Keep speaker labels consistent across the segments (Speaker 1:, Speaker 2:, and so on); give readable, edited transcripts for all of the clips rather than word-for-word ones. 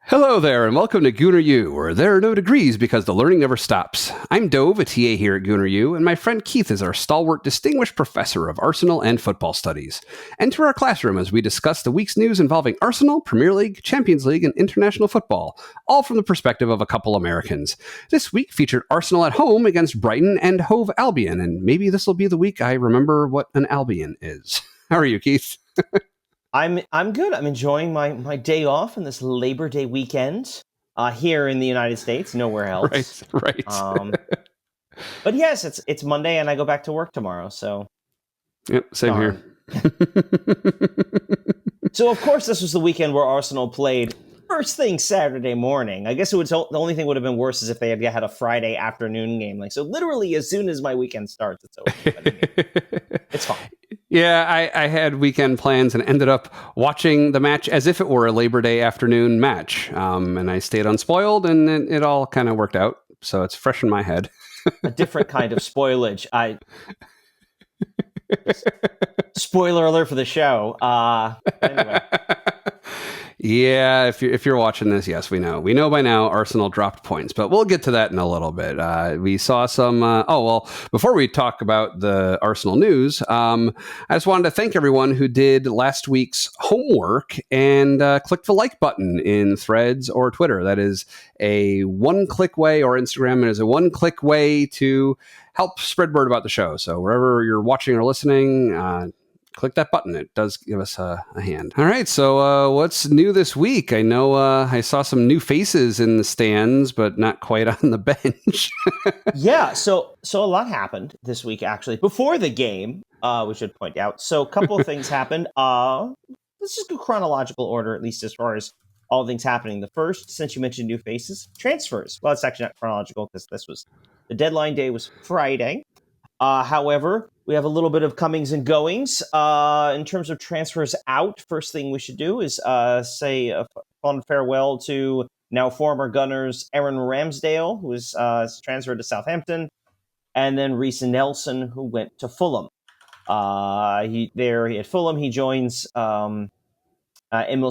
Speaker 1: Hello there, and welcome to Gooner U, where there are no degrees because the learning never stops. I'm Dove, a TA here at Gooner U, and my friend Keith is our stalwart distinguished professor of Arsenal and football studies. Enter our classroom as we discuss the week's news involving Arsenal, Premier League, Champions League, and international football, all from the perspective of a couple Americans. This week featured Arsenal at home against Brighton and Hove Albion, and maybe this will be the week I remember what an Albion is. How are you, Keith?
Speaker 2: I'm good. I'm enjoying my day off in this Labor Day weekend here in the United States, nowhere else.
Speaker 1: Right.
Speaker 2: But yes, it's Monday and I go back to work tomorrow. So
Speaker 1: yep, same here.
Speaker 2: So of course this was the weekend where Arsenal played first thing Saturday morning. I guess the only thing would have been worse is if they had a Friday afternoon game. So literally as soon as my weekend starts, it's over. But it's fine.
Speaker 1: Yeah, I had weekend plans and ended up watching the match as if it were a Labor Day afternoon match. And I stayed unspoiled, and it all kind of worked out. So it's fresh in my head.
Speaker 2: A different kind of spoilage. Spoiler alert for the show. Anyway.
Speaker 1: Yeah, if you're watching this, yes, we know. We know by now Arsenal dropped points, but we'll get to that in a little bit. We saw some... before we talk about the Arsenal news, I just wanted to thank everyone who did last week's homework and clicked the like button in Threads or Twitter. That is a one-click way, or Instagram, it is a one-click way to help spread word about the show. So wherever you're watching or listening... click that button. It does give us a hand. All right. So what's new this week? I know I saw some new faces in the stands, but not quite on the bench.
Speaker 2: Yeah. So a lot happened this week, actually. Before the game, we should point out. So a couple of things happened. Let's just go chronological order, at least as far as all things happening. The first, since you mentioned new faces, transfers. Well, it's actually not chronological because the deadline day was Friday. However, we have a little bit of comings and goings. In terms of transfers out, first thing we should do is say a fond farewell to now former Gunners Aaron Ramsdale, who was transferred to Southampton, and then Reece Nelson, who went to Fulham. He at Fulham, he joins Emil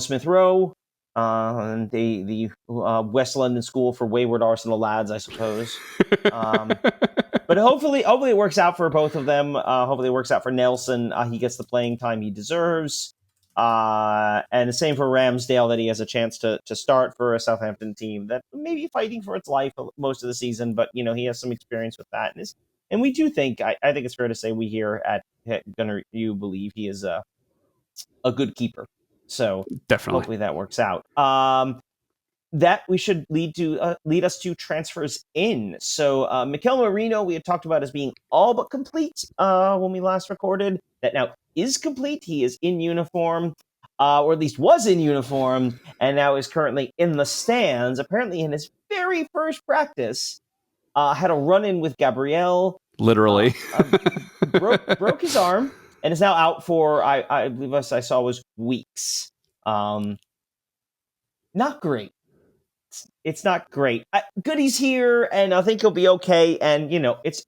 Speaker 2: Smith Rowe, the West London School for Wayward Arsenal lads, I suppose. But hopefully it works out for both of them. Hopefully it works out for Nelson. He gets the playing time he deserves. And the same for Ramsdale, that he has a chance to start for a Southampton team that may be fighting for its life most of the season, but he has some experience with that. And we do think, I think it's fair to say, we here at Gunner U believe he is a good keeper. So
Speaker 1: definitely,
Speaker 2: hopefully that works out. That we should lead us to transfers in. So Mikel Merino, we had talked about as being all but complete when we last recorded. That now is complete. He is in uniform, or at least was in uniform, and now is currently in the stands. Apparently, in his very first practice, had a run-in with Gabriel.
Speaker 1: Literally.
Speaker 2: Broke his arm and is now out for, I believe I saw was weeks. Not great. It's not great. Good he's here, and I think he'll be okay. And it's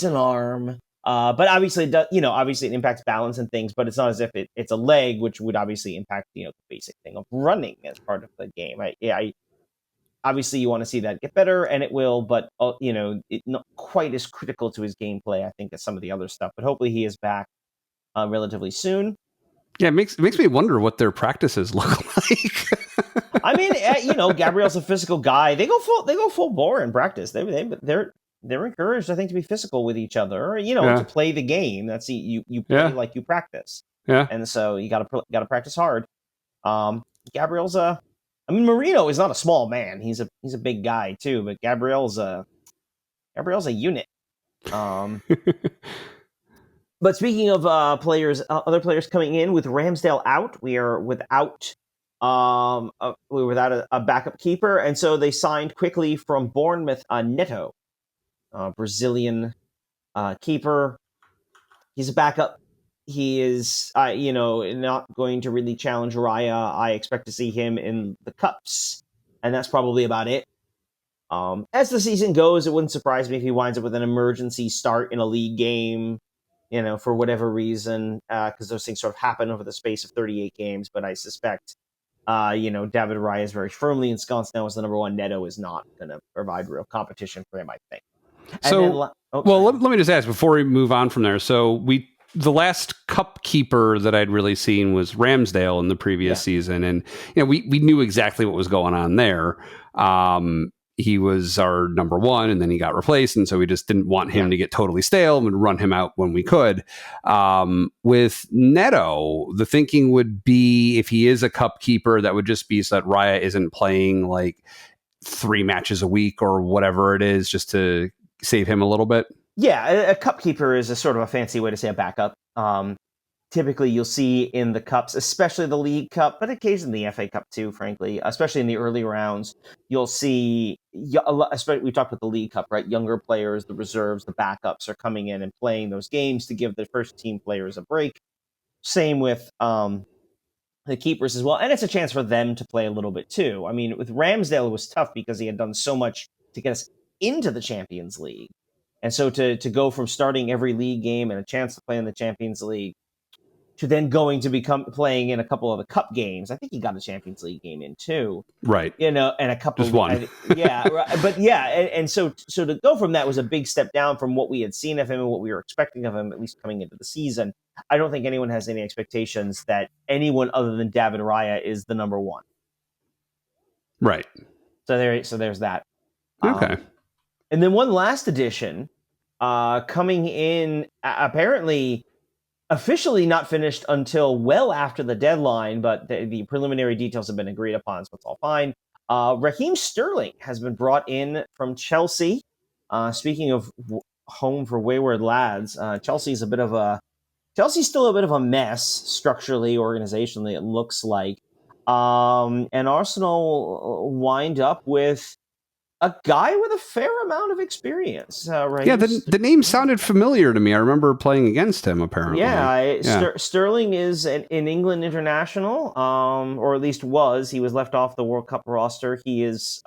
Speaker 2: an arm, but obviously it impacts balance and things. But it's not as if it's a leg, which would obviously impact the basic thing of running as part of the game. Obviously you want to see that get better, and it will. But it's not quite as critical to his gameplay, I think, as some of the other stuff. But hopefully he is back relatively soon.
Speaker 1: Yeah, it makes me wonder what their practices look like.
Speaker 2: I mean, Gabriel's a physical guy. They go full bore in practice. They're encouraged, I think, to be physical with each other. To play the game. That's you play like you practice.
Speaker 1: Yeah,
Speaker 2: and so you got to practice hard. Gabriel's Marino is not a small man. He's a big guy too, but Gabriel's a unit. But speaking of other players coming in, with Ramsdale out, we're without a backup keeper, and so they signed quickly from Bournemouth Neto, Brazilian keeper. He's a backup. He is, not going to really challenge Raya. I expect to see him in the cups, and that's probably about it. As the season goes, it wouldn't surprise me if he winds up with an emergency start in a league game, for whatever reason, because those things sort of happen over the space of 38 games. But I suspect David Raya is very firmly ensconced now as the number one. Neto is not going to provide real competition for him, I think. And
Speaker 1: so, let me just ask before we move on from there. So the last cup keeper that I'd really seen was Ramsdale in the previous season. And, we knew exactly what was going on there. He was our number one, and then he got replaced. And so we just didn't want him to get totally stale and would run him out when we could. With Neto, the thinking would be if he is a cup keeper, that would just be so that Raya isn't playing like 3 matches a week or whatever it is, just to save him a little bit.
Speaker 2: Yeah, a cup keeper is a sort of a fancy way to say a backup. Typically, you'll see in the cups, especially the League Cup, but occasionally the FA Cup too, frankly, especially in the early rounds, you'll see, especially we talked about the League Cup, right? Younger players, the reserves, the backups are coming in and playing those games to give the first team players a break. Same with the keepers as well. And it's a chance for them to play a little bit too. I mean, with Ramsdale, it was tough because he had done so much to get us into the Champions League. And so to go from starting every league game and a chance to play in the Champions League to then going to become playing in a couple of the cup games. I think he got a Champions League game in too.
Speaker 1: Right.
Speaker 2: And a couple
Speaker 1: just one.
Speaker 2: And so to go from that was a big step down from what we had seen of him and what we were expecting of him, at least coming into the season. I don't think anyone has any expectations that anyone other than David Raya is the number one.
Speaker 1: Right.
Speaker 2: So there's that.
Speaker 1: Okay.
Speaker 2: And then one last addition coming in, apparently officially not finished until well after the deadline, but the preliminary details have been agreed upon, so it's all fine. Raheem Sterling has been brought in from Chelsea. Speaking of home for wayward lads, Chelsea's still a bit of a mess structurally, organizationally, it looks like. And Arsenal wind up with a guy with a fair amount of experience, right?
Speaker 1: Yeah, the name sounded familiar to me. I remember playing against him, apparently.
Speaker 2: Sterling is an England international, or at least was. He was left off the World Cup roster. He is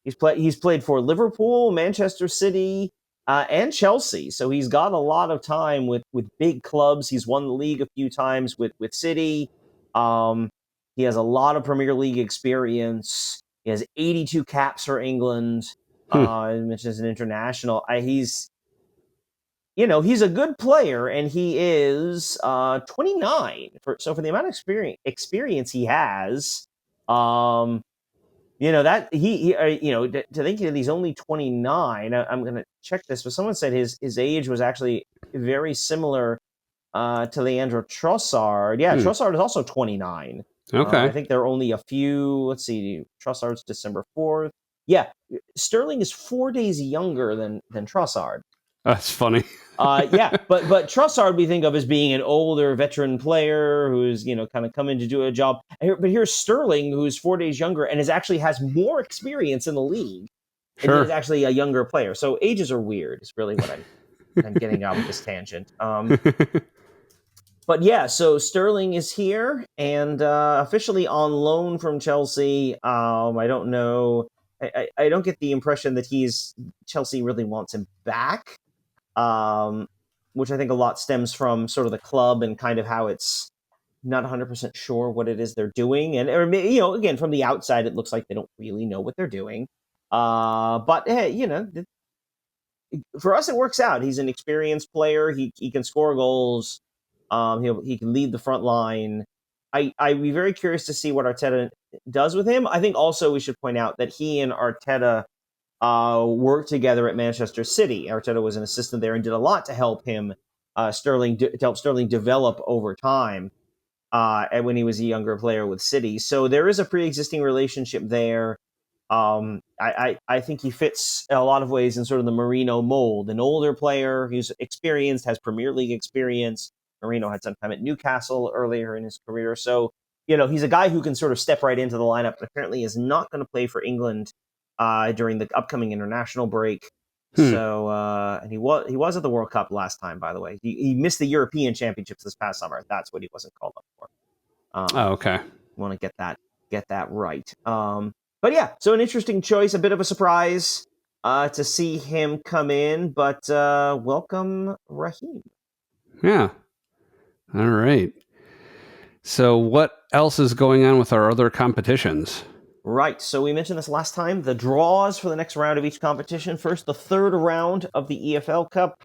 Speaker 2: he's played for Liverpool, Manchester City, and Chelsea. So he's got a lot of time with big clubs. He's won the league a few times with City. He has a lot of Premier League experience. He has 82 caps for England, which is an international. He's a good player, and he is 29. For the amount of experience he has, to think that he's only 29. I'm going to check this, but someone said his age was actually very similar to Leandro Trossard. Yeah, Trossard is also 29.
Speaker 1: Okay.
Speaker 2: I think there are only a few. Let's see. Trossard's December 4th. Yeah, Sterling is 4 days younger than Trossard.
Speaker 1: That's funny.
Speaker 2: But Trossard we think of as being an older veteran player who's kind of come in to do a job. But here's Sterling, who's 4 days younger and has more experience in the league.
Speaker 1: Sure.
Speaker 2: And he's actually a younger player. So ages are weird. Is really what I'm getting out with this tangent. But yeah, so Sterling is here and officially on loan from Chelsea. I don't know. I don't get the impression that Chelsea really wants him back, which I think a lot stems from sort of the club and kind of how it's not 100% sure what it is they're doing. And, again, from the outside, it looks like they don't really know what they're doing. But hey, for us, it works out. He's an experienced player. He can score goals. He can lead the front line. I'd be very curious to see what Arteta does with him. I think also we should point out that he and Arteta worked together at Manchester City. Arteta was an assistant there and did a lot to help him, Sterling develop over time when he was a younger player with City. So there is a pre-existing relationship there. I think he fits in a lot of ways in sort of the Marino mold. An older player who's experienced, has Premier League experience. Marino had some time at Newcastle earlier in his career. So, he's a guy who can sort of step right into the lineup, but apparently is not going to play for England during the upcoming international break. So, and he was at the World Cup last time, by the way. He missed the European Championships this past summer. That's what he wasn't called up for.
Speaker 1: Okay.
Speaker 2: Want to get that right. But yeah, so an interesting choice, a bit of a surprise to see him come in, but welcome, Raheem.
Speaker 1: Yeah. All right. So what else is going on with our other competitions?
Speaker 2: Right, so we mentioned this last time. The draws for the next round of each competition. First, the third round of the EFL Cup.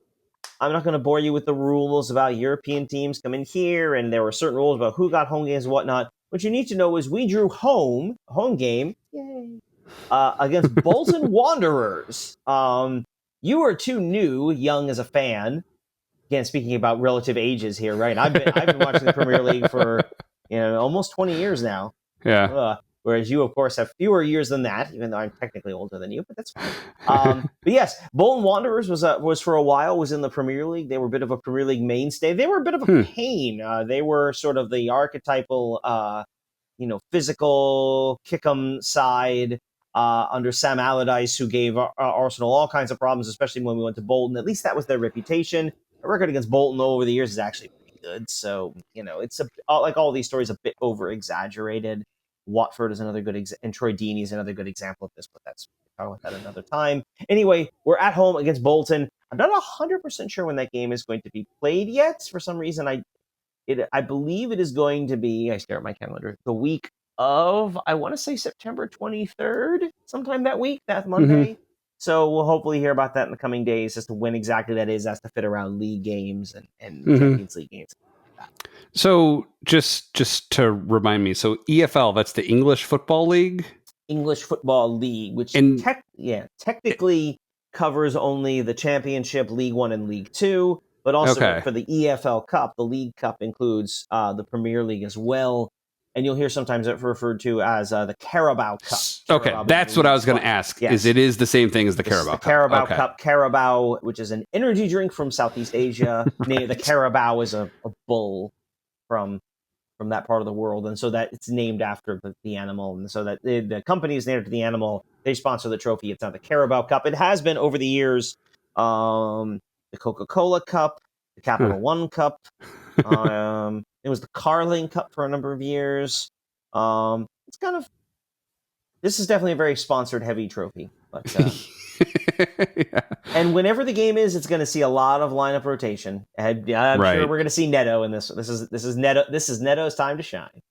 Speaker 2: I'm not going to bore you with the rules about European teams come in here, and there were certain rules about who got home games and whatnot. What you need to know is we drew home game, yay, against Bolton Wanderers. You are too young as a fan. Again, speaking about relative ages here, right? I've been watching the Premier League for almost 20 years now.
Speaker 1: Yeah.
Speaker 2: Whereas you, of course, have fewer years than that, even though I'm technically older than you, but that's fine. But yes, Bolton Wanderers was for a while was in the Premier League. They were a bit of a Premier League mainstay. They were a bit of a pain. They were sort of the archetypal, physical kick-em side under Sam Allardyce, who gave Arsenal all kinds of problems, especially when we went to Bolton. At least that was their reputation. The record against Bolton over the years is actually pretty good. So, it's like all these stories, a bit over-exaggerated. Watford is another good and Troy Deeney is another good example of this, but we'll talk about that another time. Anyway, we're at home against Bolton. I'm not 100% sure when that game is going to be played yet. For some reason, I believe it is going to be, I stare at my calendar, the week of, I want to say September 23rd, sometime that week, that Monday. Mm-hmm. So we'll hopefully hear about that in the coming days as to when exactly that is, as to fit around league games and Champions League games.
Speaker 1: So just to remind me, so EFL, that's the English Football League?
Speaker 2: English Football League, which technically covers only the Championship, League One and League Two, but also for the EFL Cup, the League Cup includes the Premier League as well. And you'll hear sometimes it referred to as the Carabao Cup.
Speaker 1: Okay, that's what I was going to ask. Yes. It is the same thing as the Carabao Cup.
Speaker 2: Carabao Cup. Carabao, which is an energy drink from Southeast Asia. The Carabao is a bull from that part of the world, and so that it's named after the animal, and so that the company is named after the animal. They sponsor the trophy. It's not the Carabao Cup. It has been over the years the Coca-Cola Cup, the Capital One Cup. It was the Carling Cup for a number of years. It's kind of, this is definitely a very sponsored heavy trophy, but yeah. And whenever the game is, it's going to see a lot of lineup rotation. I'm sure we're going to see Neto in this. This is Neto. This is Neto's time to shine.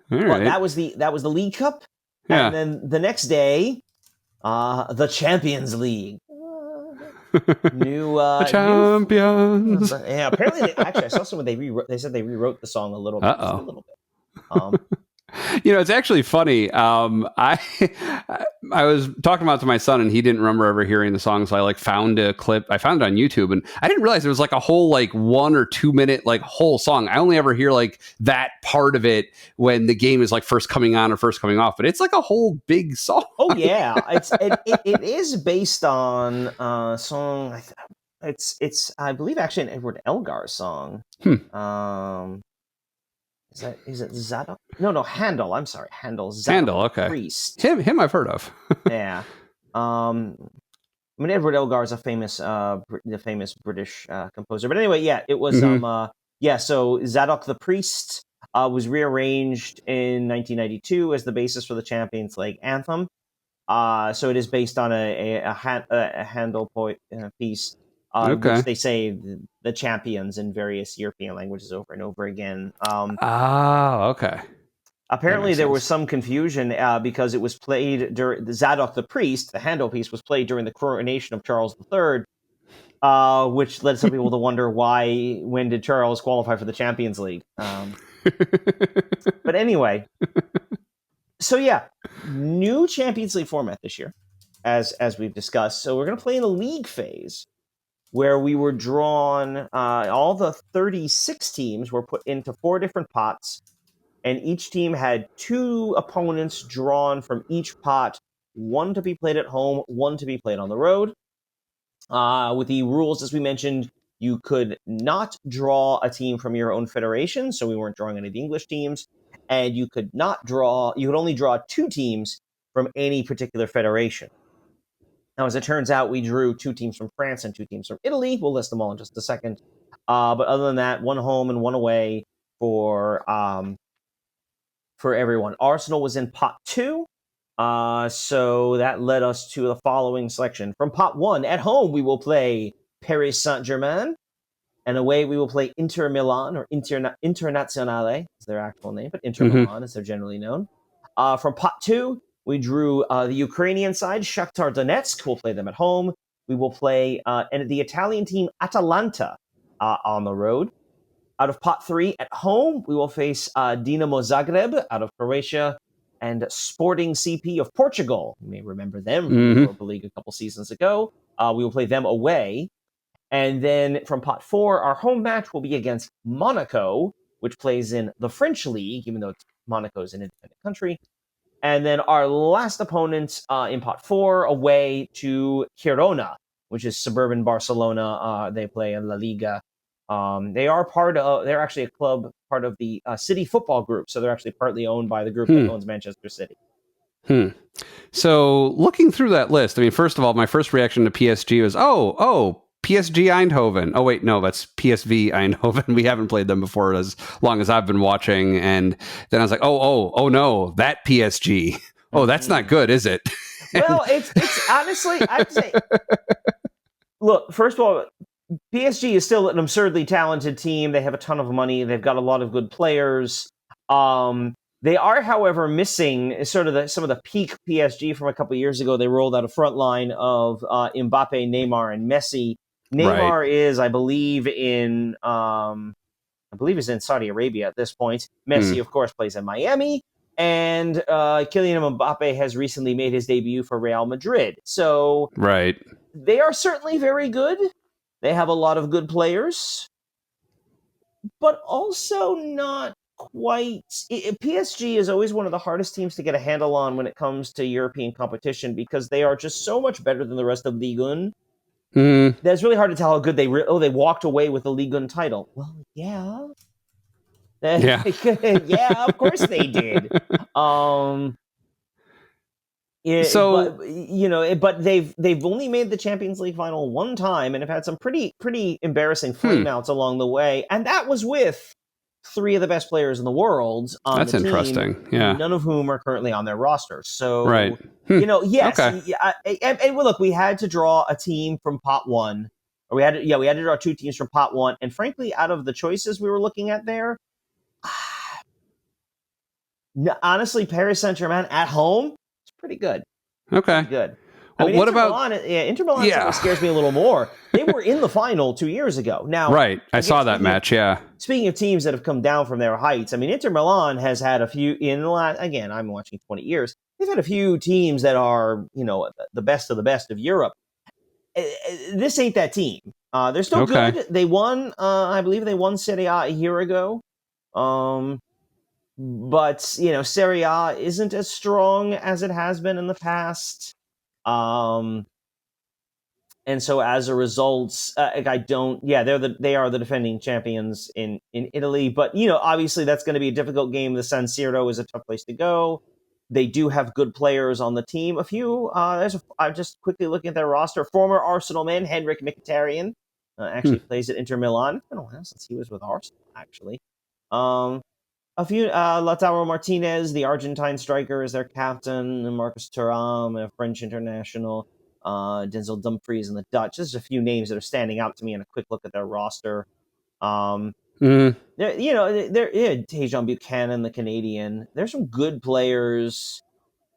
Speaker 2: But that was the League Cup, and then the next day, the Champions League. The
Speaker 1: champions.
Speaker 2: Apparently, I saw someone they said they rewrote the song a little bit. Just a little bit.
Speaker 1: It's actually funny. I was talking about it to my son, and he didn't remember ever hearing the song, so I found a clip. I found it on YouTube, and I didn't realize it was a whole 1 or 2 minute whole song. I only ever hear that part of it when the game is first coming on or first coming off, but it's a whole big song.
Speaker 2: Oh yeah, it is based on a song. It's I believe actually an Edward Elgar song. Is it Zadok? No, Handel. I'm sorry, Handel. Zadok
Speaker 1: Handel, okay.
Speaker 2: Priest.
Speaker 1: Him I've heard of.
Speaker 2: Yeah. Edward Elgar is a famous British composer. But anyway, it was so Zadok the Priest was rearranged in 1992 as the basis for the Champions League anthem. So it is based on a Handel piece. Which they say the champions in various European languages over and over again.
Speaker 1: Okay.
Speaker 2: Apparently, there was some confusion because it was played during the Zadok the Priest. The Handel piece was played during the coronation of Charles III, which led some people to wonder when did Charles qualify for the Champions League? But anyway, so new Champions League format this year, as we've discussed. So we're going to play in the league phase, where we were drawn, all the 36 teams were put into 4 different pots, and each team had 2 opponents drawn from each pot, 1 to be played at home, 1 to be played on the road. With the rules, as we mentioned, you could not draw a team from your own federation, so we weren't drawing any of the English teams, and you could only draw 2 teams from any particular federation. Now, as it turns out, we drew 2 teams from France and 2 teams from Italy. We'll list them all in just a second. But other than that, 1 home and 1 away for everyone. Arsenal was in pot 2. So that led us to the following selection. From pot 1, at home, we will play Paris Saint-Germain. And away we will play Inter Milan, or Internazionale is their actual name, but Inter Milan as they're generally known. From pot 2, we drew the Ukrainian side, Shakhtar Donetsk. We'll play them at home. We will play and the Italian team Atalanta on the road. Out of pot 3, at home, we will face Dinamo Zagreb out of Croatia and Sporting CP of Portugal. You may remember them from the Europa League a couple seasons ago. We will play them away. And then from pot 4, our home match will be against Monaco, which plays in the French league, even though Monaco is an independent country. And then our last opponent in pot 4, away to Girona, which is suburban Barcelona. They play in La Liga. They're actually a club part of the City Football Group, so they're actually partly owned by the group that owns Manchester City.
Speaker 1: So looking through that list, I mean, first of all, my first reaction to PSG was, PSG Eindhoven. Oh, wait, no, that's PSV Eindhoven. We haven't played them before as long as I've been watching. And then I was like, oh no, that PSG. Oh, that's not good, is it?
Speaker 2: Well, it's honestly, I'd say, look, first of all, PSG is still an absurdly talented team. They have a ton of money. They've got a lot of good players. They are, however, missing sort of some of the peak PSG from a couple of years ago. They rolled out a front line of Mbappe, Neymar, and Messi. Neymar is, I believe, in Saudi Arabia at this point. Messi, of course, plays in Miami. And Kylian Mbappe has recently made his debut for Real Madrid. So they are certainly very good. They have a lot of good players, but also not quite. PSG is always one of the hardest teams to get a handle on when it comes to European competition because they are just so much better than the rest of Ligue 1. That's really hard to tell how good they walked away with the Ligue 1 title. Well, yeah. Yeah, of course they did. But they've only made the Champions League final one time and have had some pretty embarrassing flameouts along the way, and that was with 3 of the best players in the world on the team. That's interesting. Yeah, none of whom are currently on their roster. So, yes, and look, we had to draw a team from pot 1, or we had to draw 2 teams from pot 1, and frankly, out of the choices we were looking at there, honestly, Paris Saint-Germain at home. Pretty good.
Speaker 1: Okay.
Speaker 2: Good.
Speaker 1: Well,
Speaker 2: what about Inter Milan? Yeah, scares me a little more. They were in the final 2 years ago. Now,
Speaker 1: I saw that match. Yeah.
Speaker 2: Speaking of teams that have come down from their heights, I mean, Inter Milan has had a few in the last. Again, I'm watching 20 years. They've had a few teams that are, the best of Europe. This ain't that team. They're still good. They won. I believe they won Serie A year ago. But, Serie A isn't as strong as it has been in the past. And so as a result, they are the defending champions in Italy. But, obviously that's going to be a difficult game. The San Siro is a tough place to go. They do have good players on the team. I'm just quickly looking at their roster. Former Arsenal man, Henrik Mkhitaryan, actually plays at Inter Milan. It's been a while since he was with Arsenal, actually. A few, Lautaro Martinez, the Argentine striker, is their captain, and Marcus Thuram, a French international, Denzel Dumfries, and the Dutch. There's a few names that are standing out to me in a quick look at their roster. Tejan Buchanan, the Canadian. There's some good players.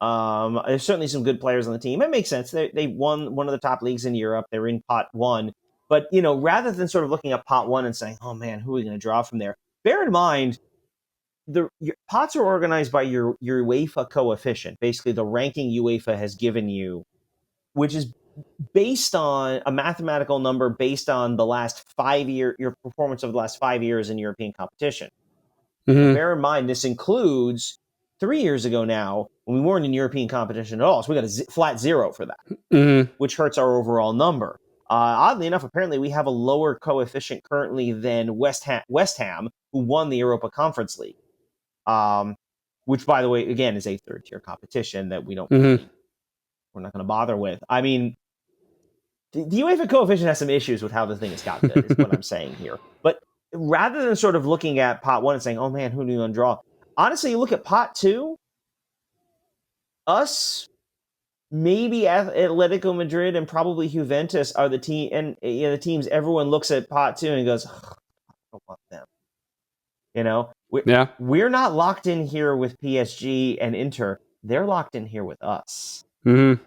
Speaker 2: There's certainly some good players on the team. It makes sense. They won one of the top leagues in Europe. They were in pot 1. But, rather than sort of looking at pot 1 and saying, oh, man, who are we going to draw from there? Bear in mind, your pots are organized by your UEFA coefficient, basically the ranking UEFA has given you, which is based on a mathematical number based on the last 5 year, your performance of the last 5 years in European competition. Bear in mind, this includes 3 years ago now when we weren't in European competition at all, so we got a flat 0 for that, which hurts our overall number. Oddly enough, apparently we have a lower coefficient currently than West Ham, who won the Europa Conference League. Which, by the way, again, is a third-tier competition that we're not going to bother with. I mean, the UEFA coefficient has some issues with how the thing is calculated, is what I'm saying here. But rather than sort of looking at pot 1 and saying, oh, man, who do you want to draw? Honestly, you look at pot 2, us, maybe Atletico Madrid and probably Juventus are the team, and the teams everyone looks at pot 2 and goes, I don't want them. We're not locked in here with PSG and Inter. They're locked in here with us.
Speaker 1: Mm-hmm.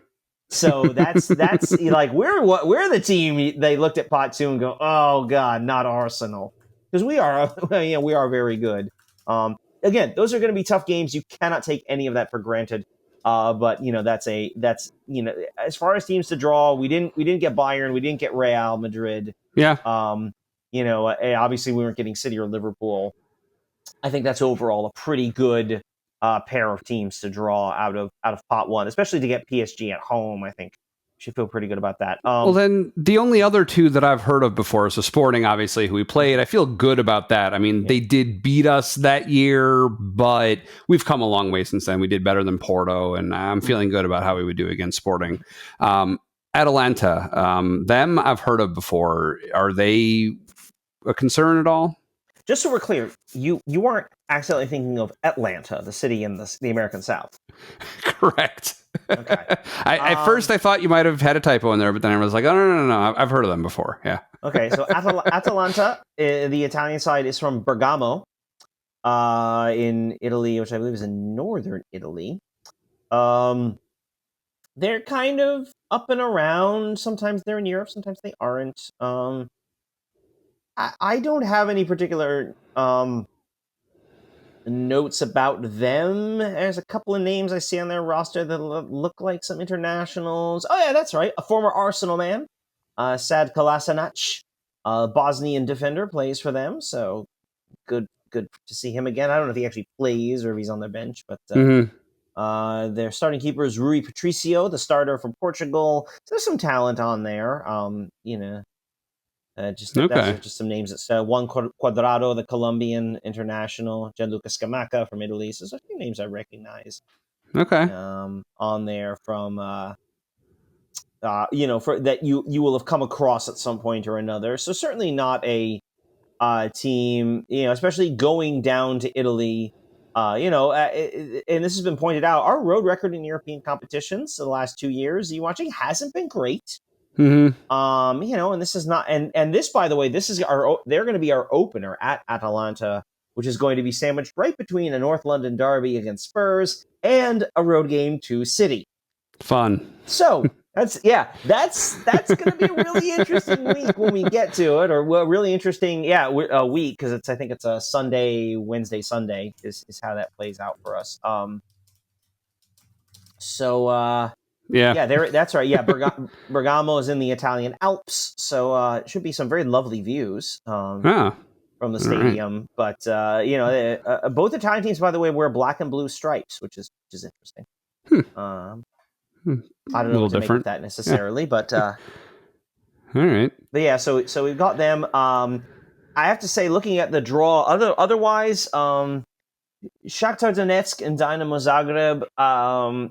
Speaker 2: So that's like we're the team. They looked at pot 2 and go, oh god, not Arsenal, because we are we are very good. Again, those are going to be tough games. You cannot take any of that for granted. But that's as far as teams to draw, we didn't get Bayern, we didn't get Real Madrid.
Speaker 1: Yeah.
Speaker 2: Obviously we weren't getting City or Liverpool. I think that's overall a pretty good pair of teams to draw out of pot 1, especially to get PSG at home. I think we should feel pretty good about that.
Speaker 1: Well, then the only other two that I've heard of before is the Sporting, obviously, who we played. I feel good about that. I mean, They did beat us that year, but we've come a long way since then. We did better than Porto, and I'm feeling good about how we would do against Sporting. Atalanta, them I've heard of before. Are they a concern at all?
Speaker 2: Just so we're clear, you aren't accidentally thinking of Atlanta, the city in the American South.
Speaker 1: Correct.
Speaker 2: Okay.
Speaker 1: At first, I thought you might have had a typo in there, but then I was like, oh, no. I've heard of them before. Yeah.
Speaker 2: Okay, so Atalanta, the Italian side, is from Bergamo in Italy, which I believe is in northern Italy. They're kind of up and around. Sometimes they're in Europe, sometimes they aren't. I don't have any particular notes about them. There's a couple of names I see on their roster that look like some internationals. Oh yeah, that's right. A former Arsenal man, Sad Kolasinac, Bosnian defender, plays for them. So good to see him again. I don't know if he actually plays or if he's on the bench, but their starting keeper is Rui Patricio, the starter from Portugal. So there's some talent on there. That's just some names. It's Juan Cuadrado, the Colombian international, Gianluca Scamacca from Italy. So there's a few names I recognize.
Speaker 1: Okay.
Speaker 2: On there from for that you will have come across at some point or another. So certainly not a team, especially going down to Italy. And this has been pointed out. Our road record in European competitions the last 2 years, you watching, hasn't been great.
Speaker 1: Mm-hmm.
Speaker 2: And this is not, and this, by the way, they're going to be our opener at Atalanta, which is going to be sandwiched right between a North London derby against Spurs and a road game to City.
Speaker 1: Fun.
Speaker 2: So that's going to be a really interesting week when we get to it, or really interesting, week, because I think it's a Wednesday, Sunday is how that plays out for us. That's right. Yeah, Bergamo is in the Italian Alps, so it should be some very lovely views from the stadium. Right. But both Italian teams, by the way, wear black and blue stripes, which is interesting. I don't know what to make of that necessarily, but all
Speaker 1: right.
Speaker 2: But yeah, so we've got them. I have to say, looking at the draw, otherwise. Shakhtar Donetsk and Dynamo Zagreb.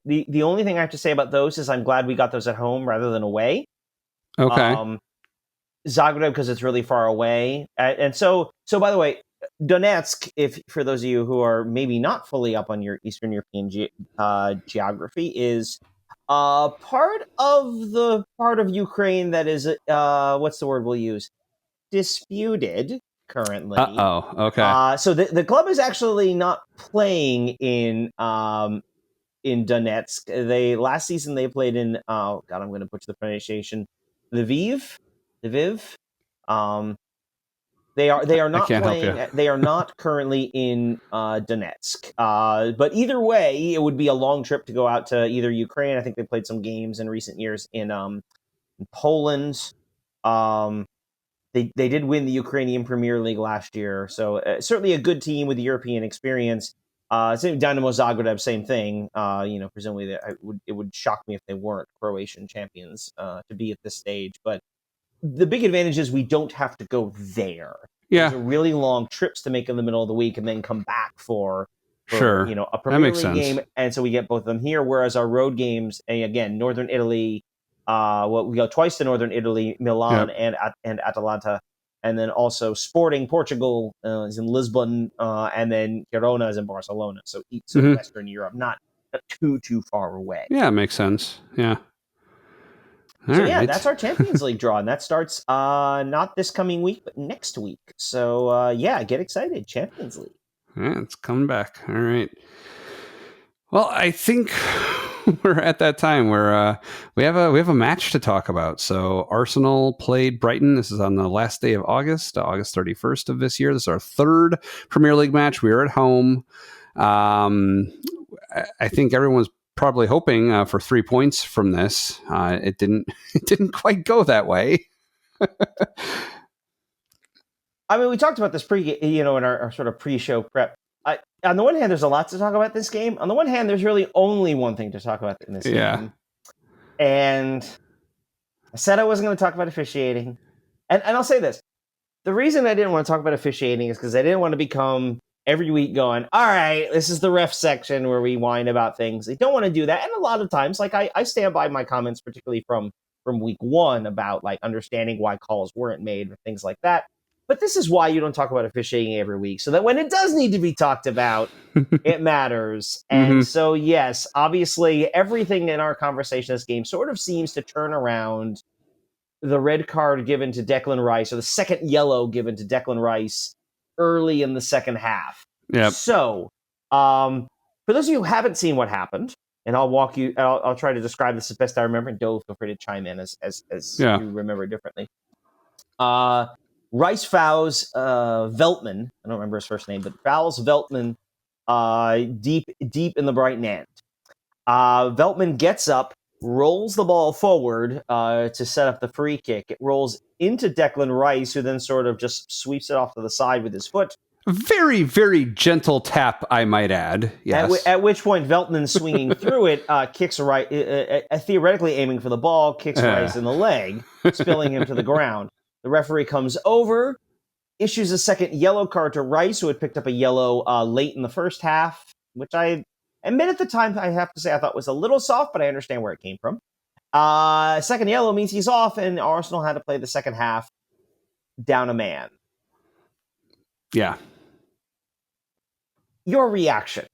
Speaker 2: The only thing I have to say about those is I'm glad we got those at home rather than away.
Speaker 1: Okay.
Speaker 2: Zagreb, because it's really far away, and so by the way, Donetsk, if for those of you who are maybe not fully up on your Eastern European geography, is part of Ukraine that is what's the word we'll use? Disputed currently.
Speaker 1: Okay.
Speaker 2: So the club is actually not playing in Donetsk. Last season they played in I'm going to butcher the pronunciation. Lviv. They are not playing. They are not currently in Donetsk. But either way, it would be a long trip to go out to either Ukraine. I think they played some games in recent years in Poland. They did win the Ukrainian Premier League last year, so certainly a good team with European experience. Same Dynamo Zagreb, same thing. Presumably it would shock me if they weren't Croatian champions to be at this stage. But the big advantage is we don't have to go there.
Speaker 1: Yeah,
Speaker 2: those are really long trips to make in the middle of the week and then come back for a Premier League game, and so we get both of them here. Whereas our road games, again, Northern Italy. We go twice to Northern Italy, Milan and Atalanta, and then also Sporting Portugal is in Lisbon, and then Girona is in Barcelona. So Western Europe, not too far away.
Speaker 1: Yeah, makes sense. Yeah.
Speaker 2: That's our Champions League draw, and that starts not this coming week, but next week. So get excited, Champions League.
Speaker 1: Yeah, it's coming back. All right. Well, I think we're at that time where we have a match to talk about. So Arsenal played Brighton. This is on the last day of August 31st of this year. This is our third Premier League match. We are at home. I think everyone's probably hoping for 3 points from this. It didn't quite go that way.
Speaker 2: I mean, we talked about this in our sort of pre-show prep. On the one hand, there's a lot to talk about this game. On the one hand, there's really only one thing to talk about in this game. And I said I wasn't going to talk about officiating. And I'll say this. The reason I didn't want to talk about officiating is because I didn't want to become every week going, all right, this is the ref section where we whine about things. I don't want to do that. And a lot of times, like I stand by my comments, particularly from week one, about like understanding why calls weren't made and things like that. But this is why you don't talk about officiating every week, so that when it does need to be talked about, it matters. And so, yes, obviously, everything in our conversation this game sort of seems to turn around the red card given to Declan Rice, or the second yellow given to Declan Rice early in the second half.
Speaker 1: Yep.
Speaker 2: So, for those of you who haven't seen what happened, and I'll try to describe this as best I remember, and Dove, feel free to chime in as you remember differently. Rice fouls Veltman. I don't remember his first name, but fouls Veltman deep in the Brighton end. Veltman gets up, rolls the ball forward to set up the free kick. It rolls into Declan Rice, who then sort of just sweeps it off to the side with his foot.
Speaker 1: Very, very gentle tap, I might add. Yes.
Speaker 2: At which point, Veltman, swinging through it, kicks Rice, theoretically aiming for the ball, kicks Rice in the leg, spilling him to the ground. The referee comes over, issues a second yellow card to Rice, who had picked up a yellow late in the first half, which I admit at the time, I have to say, I thought was a little soft, but I understand where it came from. Second yellow means he's off, and Arsenal had to play the second half down a man.
Speaker 1: Yeah.
Speaker 2: Your reaction?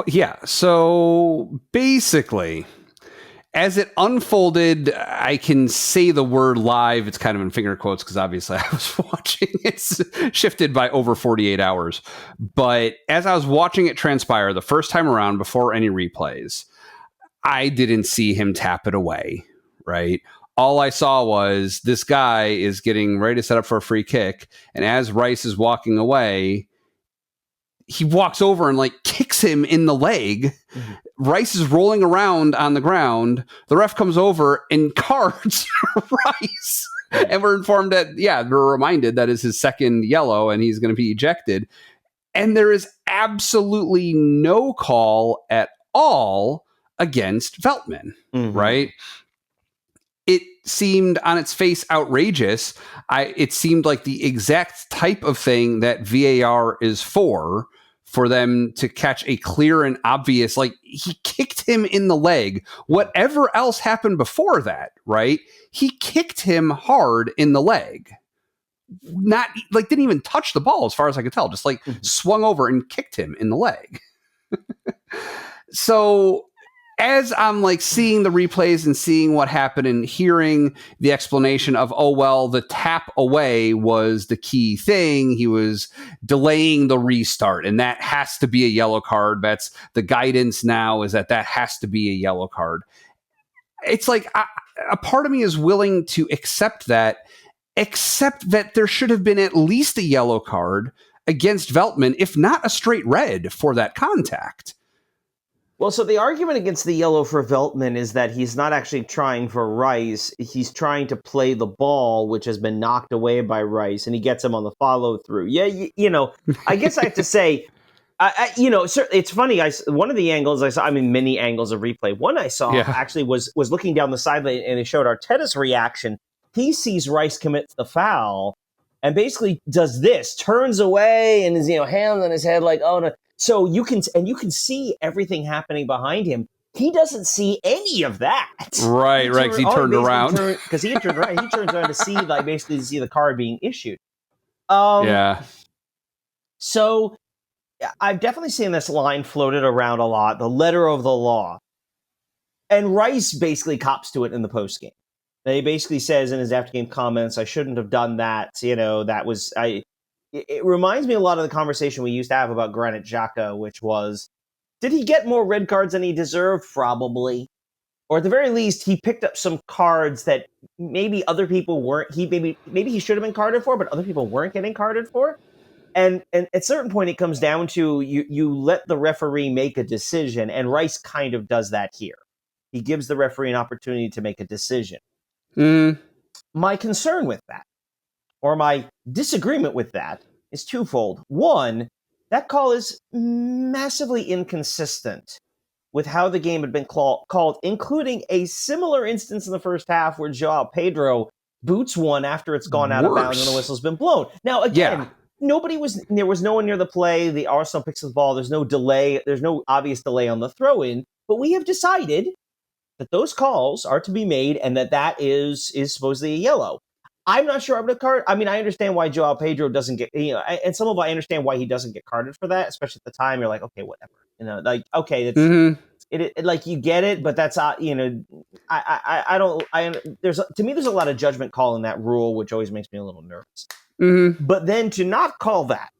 Speaker 1: Yeah. So basically, as it unfolded, I can say the word live. It's kind of in finger quotes because obviously I was watching. It's shifted by over 48 hours. But as I was watching it transpire the first time around before any replays, I didn't see him tap it away, right? All I saw was this guy is getting ready to set up for a free kick. And as Rice is walking away, he walks over and like kicks him in the leg. Mm-hmm. Rice is rolling around on the ground. The ref comes over and cards Rice. And we're informed that, we're reminded that is his second yellow and he's going to be ejected. And there is absolutely no call at all against Veltman, right? It seemed on its face outrageous. It seemed like the exact type of thing that VAR is for them to catch a clear and obvious, like he kicked him in the leg. Whatever else happened before that, right? He kicked him hard in the leg. Not like didn't even touch the ball as far as I could tell, just like swung over and kicked him in the leg. So as I'm like seeing the replays and seeing what happened and hearing the explanation of, the tap away was the key thing. He was delaying the restart and that has to be a yellow card. That's the guidance now, is that has to be a yellow card. It's like a part of me is willing to accept that, except that there should have been at least a yellow card against Veltman, if not a straight red for that contact.
Speaker 2: Well, so the argument against the yellow for Veltman is that he's not actually trying for Rice. He's trying to play the ball, which has been knocked away by Rice, and he gets him on the follow through. Yeah, I guess I have to say, it's funny. One of the angles I saw, many angles of replay. One I saw actually was looking down the sideline, and it showed Arteta's reaction. He sees Rice commit the foul, and basically does this, turns away, and his hands on his head like, oh no. So you can see everything happening behind him. He doesn't see any of that.
Speaker 1: Right, because he turned around.
Speaker 2: Because he turned around. He turns around to see, basically to see the card being issued. So I've definitely seen this line floated around a lot, the letter of the law. And Rice basically cops to it in the postgame. He basically says in his after-game comments, I shouldn't have done that. That was... It reminds me a lot of the conversation we used to have about Granit Xhaka, which was, did he get more red cards than he deserved? Probably. Or at the very least, he picked up some cards that maybe other people weren't. Maybe he should have been carded for, but other people weren't getting carded for. And at a certain point, it comes down to you let the referee make a decision, and Rice kind of does that here. He gives the referee an opportunity to make a decision. My concern with that, or my disagreement with that, is twofold. One, that call is massively inconsistent with how the game had been called, including a similar instance in the first half where João Pedro boots one after it's gone out of bounds and the whistle's been blown. Now, again, there was no one near the play. The Arsenal picks the ball. There's no delay. There's no obvious delay on the throw-in. But we have decided that those calls are to be made and that is supposedly a yellow. I'm not sure I'm going to card. I mean, I understand why João Pedro doesn't get, and some of I understand why he doesn't get carded for that, especially at the time. You're like, okay, whatever. Like, okay, it's, like you get it, but that's, I don't, to me, there's a lot of judgment call in that rule, which always makes me a little nervous. But then to not call that,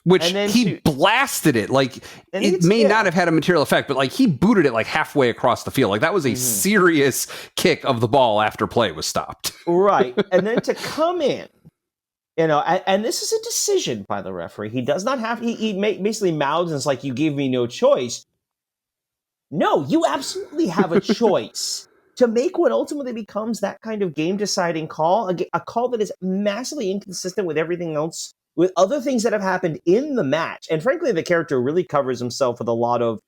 Speaker 1: which he blasted it. Like, it may not have had a material effect, but like he booted it like halfway across the field. Like that was a serious kick of the ball after play was stopped.
Speaker 2: Right. And then to come in, and this is a decision by the referee. He does not have, he basically mouths and it's like, you gave me no choice. No, you absolutely have a choice to make what ultimately becomes that kind of game-deciding call, a call that is massively inconsistent with everything else, with other things that have happened in the match. And frankly, the character really covers himself with a lot of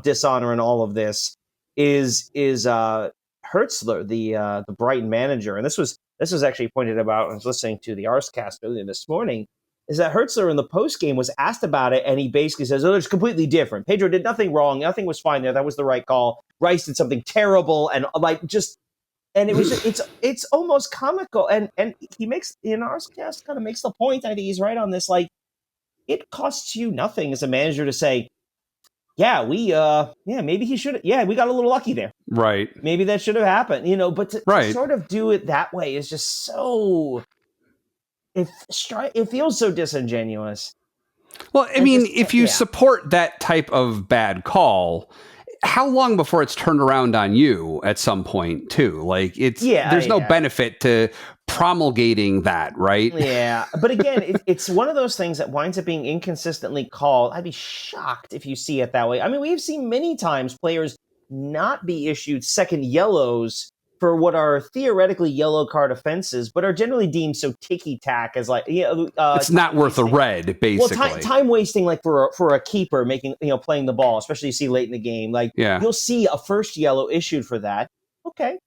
Speaker 2: dishonor in all of this, is Hertzler, the Brighton manager. And this was actually pointed about, I was listening to the Arscast earlier this morning, is that Hertzler in the postgame was asked about it, and he basically says, it's completely different. Pedro did nothing wrong. Nothing was fine there. That was the right call. Rice did something terrible, and and it was it's almost comical. And he makes, Arscast kind of makes the point, I think he's right on this, like, it costs you nothing as a manager to say, maybe he should, we got a little lucky there.
Speaker 1: Right.
Speaker 2: Maybe that should have happened, but to sort of do it that way is just so... It feels so disingenuous.
Speaker 1: Well, I mean, if you support that type of bad call, how long before it's turned around on you at some point, too? Like, there's no benefit to promulgating that, right?
Speaker 2: Yeah. But again, it's one of those things that winds up being inconsistently called. I'd be shocked if you see it that way. I mean, we've seen many times players not be issued second yellows for what are theoretically yellow card offenses, but are generally deemed so ticky-tack as like,
Speaker 1: it's not worth a red, basically.
Speaker 2: Well, time wasting, like for a keeper making, playing the ball, especially you see late in the game, like you'll see a first yellow issued for that. Okay,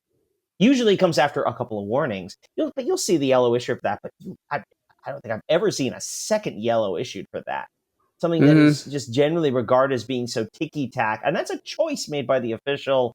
Speaker 2: usually it comes after a couple of warnings. You'll see the yellow issue for that, but I don't think I've ever seen a second yellow issued for that. Something that is just generally regarded as being so ticky-tack, and that's a choice made by the official.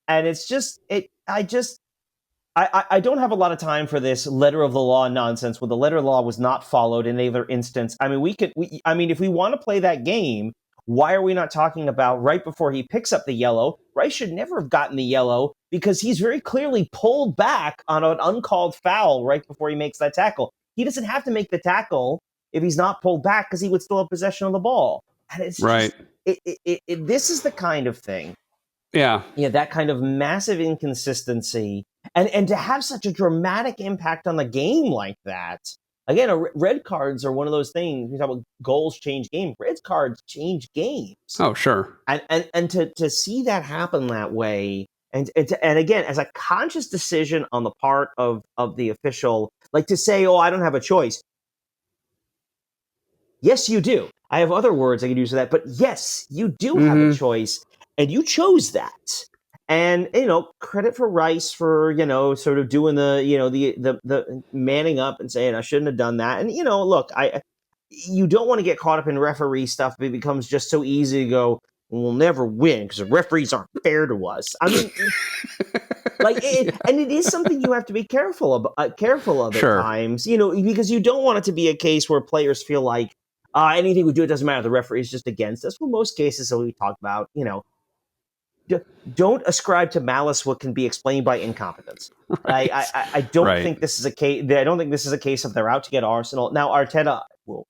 Speaker 2: And it's just, I don't have a lot of time for this letter of the law nonsense when the letter of the law was not followed in either instance. I mean, if we want to play that game, why are we not talking about right before he picks up the yellow? Rice should never have gotten the yellow because he's very clearly pulled back on an uncalled foul right before he makes that tackle. He doesn't have to make the tackle if he's not pulled back because he would still have possession of the ball. And it's right. This is the kind of thing.
Speaker 1: Yeah,
Speaker 2: that kind of massive inconsistency, and to have such a dramatic impact on the game like that. Again, red cards are one of those things. We talk about goals change game. Red cards change games.
Speaker 1: Oh, sure.
Speaker 2: And to see that happen that way, and again, as a conscious decision on the part of the official, like to say, I don't have a choice. Yes, you do. I have other words I could use for that, but yes, you do have a choice. And you chose that. And, credit for Rice for, sort of doing the manning up and saying, I shouldn't have done that. And, look, you don't want to get caught up in referee stuff if it becomes just so easy to go, we'll never win because the referees aren't fair to us. I mean, and it is something you have to be careful of
Speaker 1: sure.
Speaker 2: at times, because you don't want it to be a case where players feel like, Anything we do, it doesn't matter. The referee is just against us. Well, most cases, so we talked about, don't ascribe to malice what can be explained by incompetence.
Speaker 1: Right.
Speaker 2: I don't think this is a case. I don't think this is a case of they're out to get Arsenal. Now, Arteta will.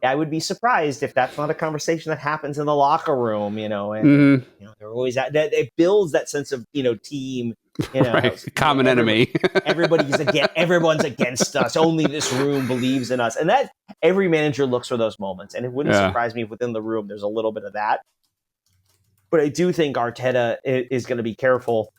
Speaker 2: I would be surprised if that's not a conversation that happens in the locker room. And they're always that it builds that sense of team.
Speaker 1: Right. Common enemy.
Speaker 2: Everyone's against us. Only this room believes in us, and that every manager looks for those moments. And it wouldn't surprise me if within the room there's a little bit of that. But I do think Arteta is going to be careful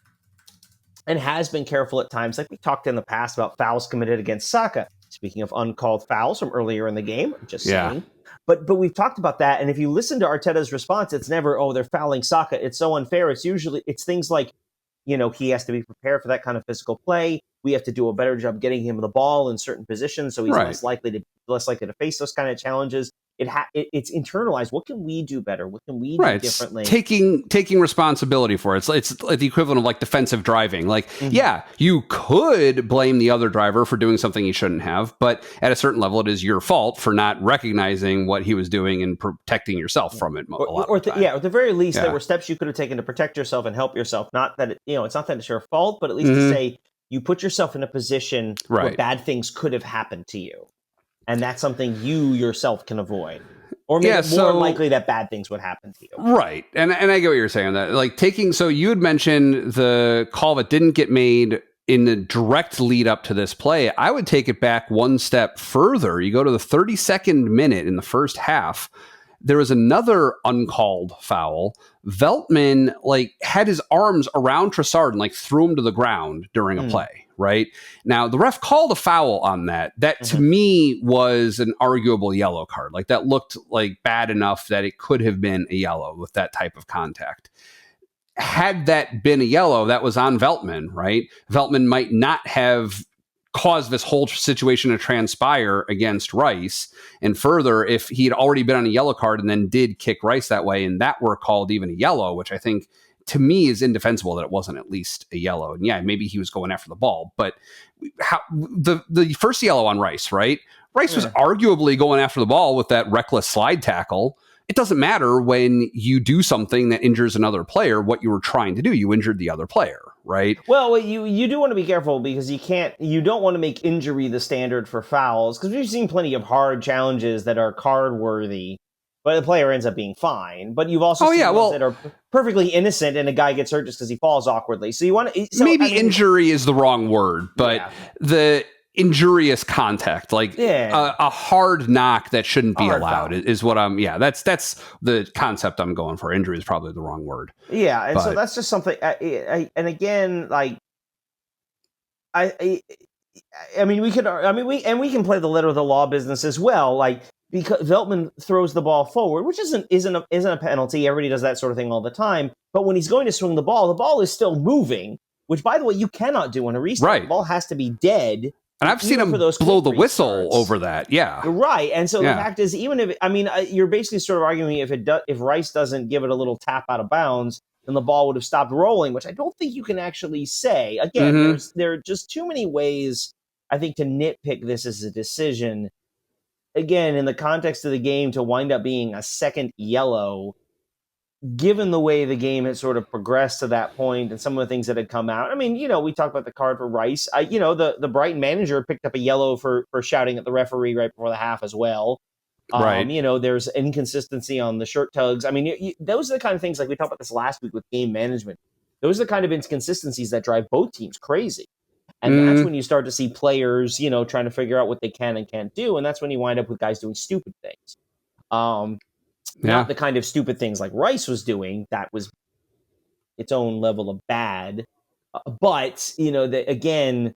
Speaker 2: and has been careful at times. Like we talked in the past about fouls committed against Saka. Speaking of uncalled fouls from earlier in the game, I'm just saying. But we've talked about that. And if you listen to Arteta's response, it's never, they're fouling Saka. It's so unfair. It's things like, he has to be prepared for that kind of physical play. We have to do a better job getting him the ball in certain positions so he's less likely to face those kind of challenges. It's internalized. What can we do better? What can we do differently?
Speaker 1: Taking responsibility for it. It's the equivalent of like defensive driving. Like, you could blame the other driver for doing something he shouldn't have, but at a certain level, it is your fault for not recognizing what he was doing and protecting yourself from it.
Speaker 2: At the very least, there were steps you could have taken to protect yourself and help yourself. Not that it's not that it's your fault, but at least to say you put yourself in a position where bad things could have happened to you. And that's something you yourself can avoid. Or maybe more likely that bad things would happen to you.
Speaker 1: Right. And I get what you're saying on that. Like so you had mentioned the call that didn't get made in the direct lead up to this play. I would take it back one step further. You go to the 32nd minute in the first half. There was another uncalled foul. Veltman had his arms around Trossard and threw him to the ground during a play. Right now, the ref called a foul on that. That to me was an arguable yellow card. That looked bad enough that it could have been a yellow with that type of contact. Had that been a yellow, that was on Veltman. Right, Veltman might not have caused this whole situation to transpire against Rice. And further, if he had already been on a yellow card and then did kick Rice that way, and that were called even a yellow, which I think to me is indefensible that it wasn't at least a yellow. And maybe he was going after the ball, but the first yellow on Rice, right? Rice was arguably going after the ball with that reckless slide tackle. It doesn't matter when you do something that injures another player, what you were trying to do. You injured the other player, right?
Speaker 2: Well, you do want to be careful because you don't want to make injury the standard for fouls, because we've seen plenty of hard challenges that are card worthy, but the player ends up being fine. But you've also seen ones that are perfectly innocent and a guy gets hurt just because he falls awkwardly. So you want to...
Speaker 1: injury is the wrong word, but the injurious contact, a hard knock that shouldn't be allowed is what I'm... Yeah, that's the concept I'm going for. Injury is probably the wrong word.
Speaker 2: Yeah, and so that's just something... and again, we can play the letter of the law business as well, because Veltman throws the ball forward, which isn't a penalty. Everybody does that sort of thing all the time. But when he's going to swing the ball is still moving, which, by the way, you cannot do on a restart. Right. The ball has to be dead.
Speaker 1: And I've seen him blow the whistle over that. Yeah.
Speaker 2: Right. And so the fact is, even if, you're basically sort of arguing if Rice doesn't give it a little tap out of bounds, then the ball would have stopped rolling, which I don't think you can actually say. Again, there are just too many ways, I think, to nitpick this as a decision. Again, in the context of the game, to wind up being a second yellow, given the way the game had sort of progressed to that point and some of the things that had come out. We talked about the card for Rice. The Brighton manager picked up a yellow for shouting at the referee right before the half as well. Right. There's inconsistency on the shirt tugs. Those are the kind of things, like we talked about this last week with game management. Those are the kind of inconsistencies that drive both teams crazy. And that's when you start to see players, trying to figure out what they can and can't do. And that's when you wind up with guys doing stupid things. Not the kind of stupid things like Rice was doing. That was its own level of bad. But, it's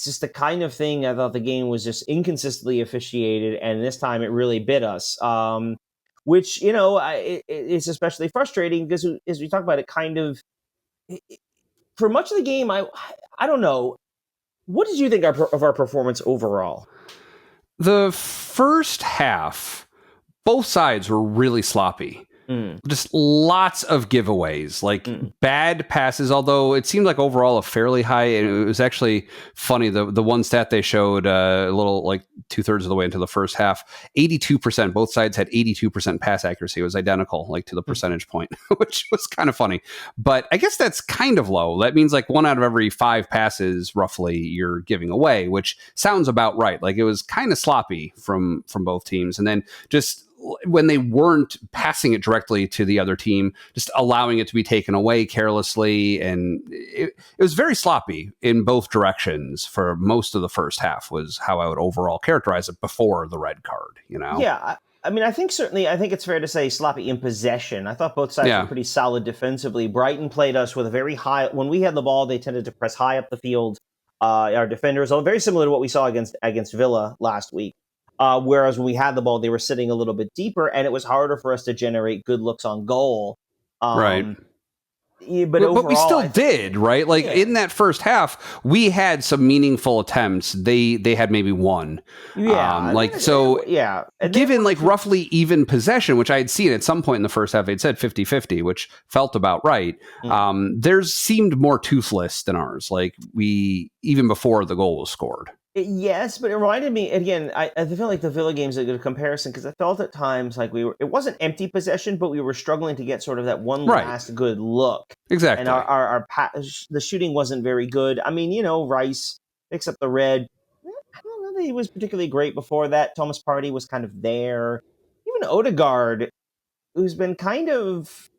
Speaker 2: just the kind of thing I thought the game was just inconsistently officiated. And this time it really bit us. Which, it's especially frustrating because as we talk about it, for much of the game, I don't know. What did you think of our performance overall?
Speaker 1: The first half, both sides were really sloppy. Just lots of giveaways, like bad passes, although it seemed like overall a fairly high, and it was actually funny. The one stat they showed a little like 2/3 of the way into the first half, 82%, both sides had 82% pass accuracy. It was identical, like to the percentage point, which was kind of funny. But I guess that's kind of low. That means like 1 out of every 5 passes roughly you're giving away, which sounds about right. Like it was kind of sloppy from both teams. And then just when they weren't passing it directly to the other team, just allowing it to be taken away carelessly. And it was very sloppy in both directions for most of the first half was how I would overall characterize it before the red card, you know?
Speaker 2: Yeah. I mean, I think it's fair to say sloppy in possession. I thought both sides were pretty solid defensively. Brighton played us with a very high, when we had the ball, they tended to press high up the field. Our defenders, very similar to what we saw against Villa last week. Whereas when we had the ball, they were sitting a little bit deeper, and it was harder for us to generate good looks on goal.
Speaker 1: Right.
Speaker 2: But overall,
Speaker 1: we still did, right? Like in that first half, we had some meaningful attempts. They had maybe one.
Speaker 2: Yeah.
Speaker 1: Given like roughly even possession, which I had seen at some point in the first half, they'd said 50-50, which felt about right. Theirs seemed more toothless than ours. Like even before the goal was scored.
Speaker 2: Yes, but it reminded me, again, I feel like the Villa game's a good comparison because I felt at times like it wasn't empty possession, but we were struggling to get sort of that one last good look.
Speaker 1: Exactly.
Speaker 2: And the shooting wasn't very good. I mean, Rice picks up the red. I don't know that he was particularly great before that. Thomas Partey was kind of there. Even Odegaard, who's been kind of...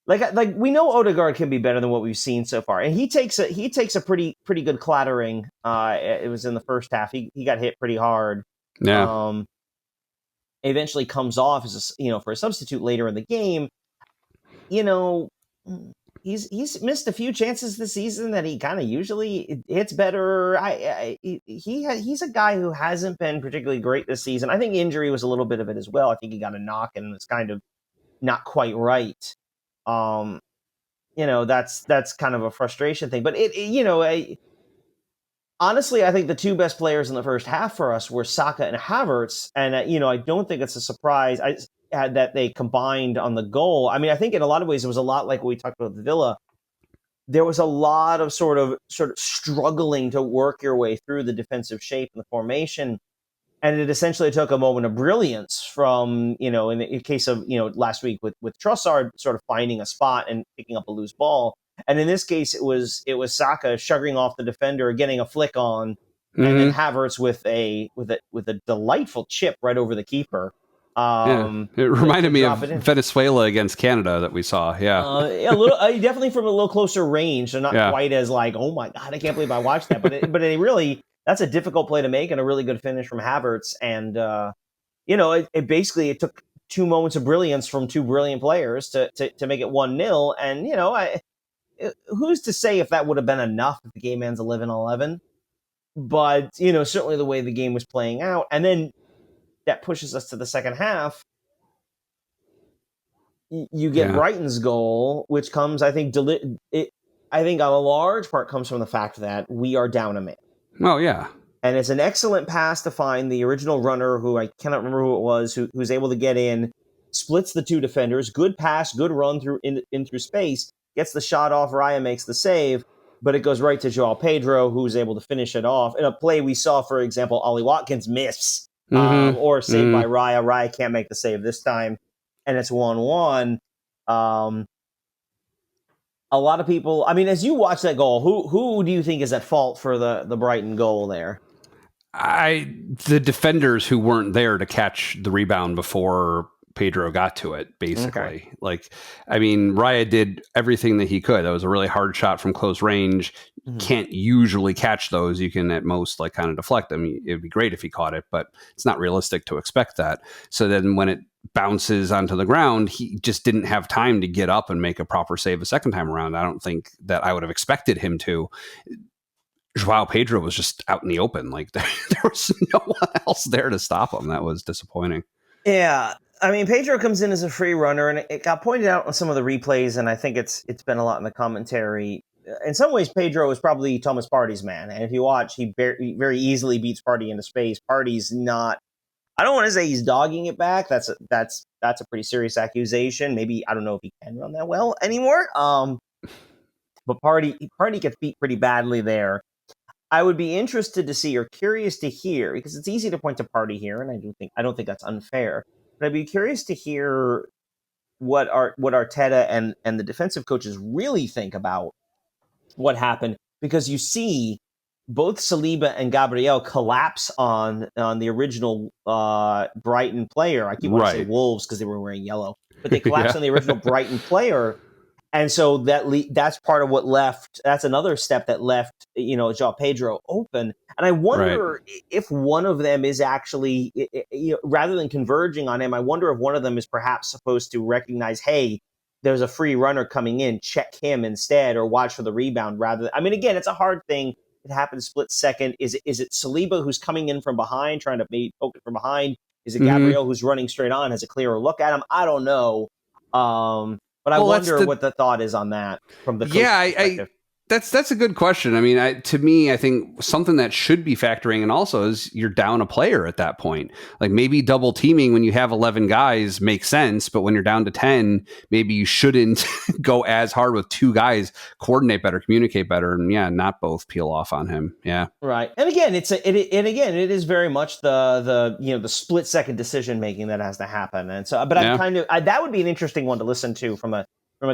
Speaker 2: Like we know Odegaard can be better than what we've seen so far, and he takes a pretty good clattering. It was in the first half. He got hit pretty hard.
Speaker 1: Yeah.
Speaker 2: Eventually comes off as for a substitute later in the game. He's missed a few chances this season that he kind of usually hits better. He's a guy who hasn't been particularly great this season. I think injury was a little bit of it as well. I think he got a knock and was kind of not quite right. That's kind of a frustration thing, but honestly, I think the two best players in the first half for us were Saka and Havertz. And, I don't think it's a surprise that they combined on the goal. I mean, I think in a lot of ways, it was a lot like what we talked about the Villa. There was a lot of sort of struggling to work your way through the defensive shape and the formation. And it essentially took a moment of brilliance from, in the case of, last week with Trossard sort of finding a spot and picking up a loose ball. And in this case, it was Saka shugging off the defender, getting a flick on, and then Havertz with a delightful chip right over the keeper.
Speaker 1: It reminded me of Venezuela against Canada that we saw. Yeah,
Speaker 2: a little, definitely from a little closer range. So not quite as like, oh my God, I can't believe I watched that. But it really. That's a difficult play to make and a really good finish from Havertz. And, it took 2 moments of brilliance from 2 brilliant players to make it 1-0. And, who's to say if that would have been enough if the game ends 11-11? But, certainly the way the game was playing out. And then that pushes us to the second half. You get Brighton's goal, which comes, I think, I think a large part comes from the fact that we are down a man.
Speaker 1: Oh, yeah.
Speaker 2: And it's an excellent pass to find the original runner, who I cannot remember who it was, who's able to get in, splits the 2 defenders, good pass, good run through space, gets the shot off, Raya makes the save, but it goes right to Joao Pedro, who's able to finish it off. In a play we saw, for example, Ollie Watkins miss, or saved by Raya. Raya can't make the save this time, and it's 1-1. A lot of people, I mean, as you watch that goal, who do you think is at fault for the Brighton goal there?
Speaker 1: The defenders who weren't there to catch the rebound before Pedro got to it, basically. Okay. Raya did everything that he could. That was a really hard shot from close range. Can't usually catch those. You can at most kind of deflect them. It'd be great if he caught it, but it's not realistic to expect that. So then when it bounces onto the ground, he just didn't have time to get up and make a proper save a second time around. I don't think that I would have expected him to. Joao Pedro was just out in the open. There was no one else there to stop him. That was disappointing.
Speaker 2: Yeah. I mean, Pedro comes in as a free runner, and it got pointed out on some of the replays, and I think it's been a lot in the commentary. In some ways, Pedro is probably Thomas Partey's man, and if you watch, he very easily beats Partey into space. Partey's not I don't want to say he's dogging it back. That's a pretty serious accusation. Maybe I don't know if he can run that well anymore. But Party gets beat pretty badly there. I would be interested to see or curious to hear, because it's easy to point to Party here, and I don't think that's unfair. But I'd be curious to hear what Arteta and the defensive coaches really think about what happened, because you see both Saliba and Gabriel collapse on the original Brighton player. I keep wanting to say Wolves because they were wearing yellow, but they collapsed on the original Brighton player. And so that's part of what left. That's another step that left, João Pedro open. And I wonder if one of them is actually, rather than converging on him, I wonder if one of them is perhaps supposed to recognize, hey, there's a free runner coming in, check him instead, or watch for the rebound. Again, it's a hard thing. It happens split second. Is it Saliba who's coming in from behind, trying to poke it from behind? Is it Gabriel who's running straight on, has a clearer look at him? I don't know. But I wonder what the thought is on that from the coach's perspective.
Speaker 1: That's a good question. I mean, I think something that should be factoring in also is you're down a player at that point. Like maybe double teaming when you have 11 guys makes sense, but when you're down to 10, maybe you shouldn't go as hard with 2 guys, coordinate better, communicate better, and not both peel off on him. Yeah.
Speaker 2: Right. And again, it is very much the split second decision making that has to happen. And so, but that would be an interesting one to listen to from a